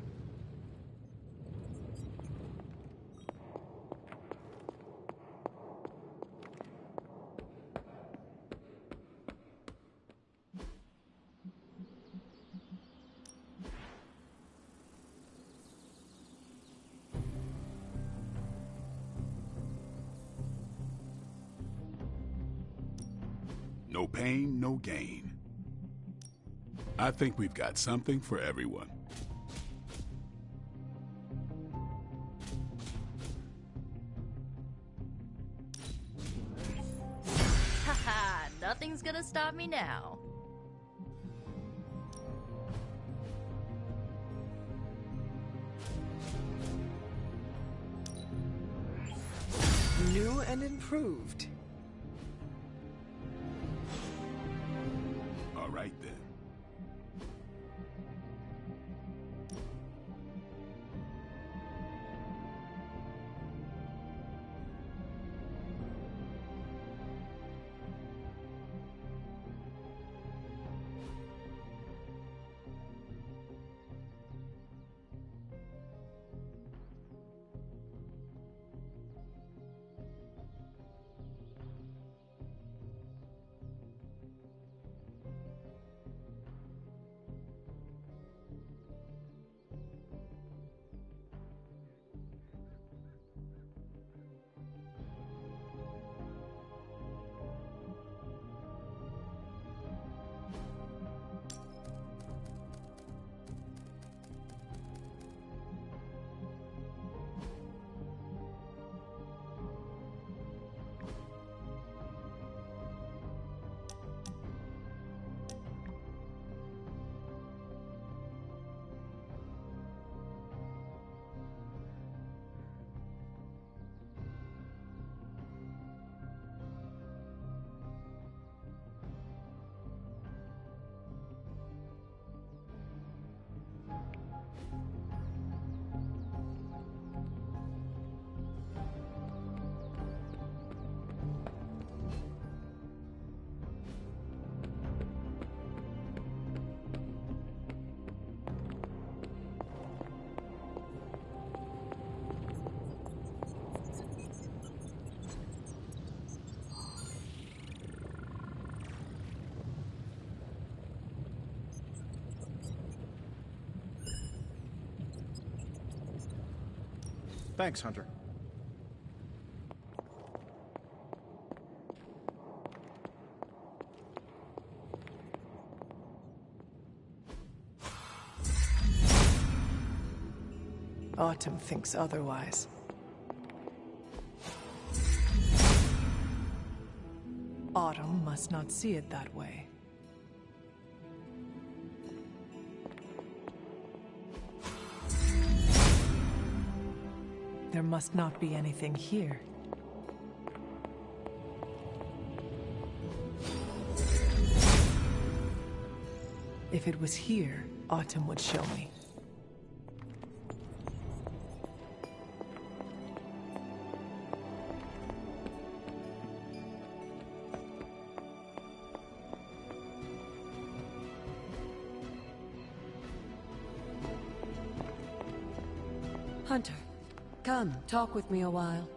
No pain, no gain. I think we've got something for everyone. Haha, nothing's gonna stop me now. New and improved. All right then. Thanks, Hunter. Autumn thinks otherwise. Autumn must not see it that way. There must not be anything here. If it was here, Autumn would show me. Hunter, come, talk with me a while.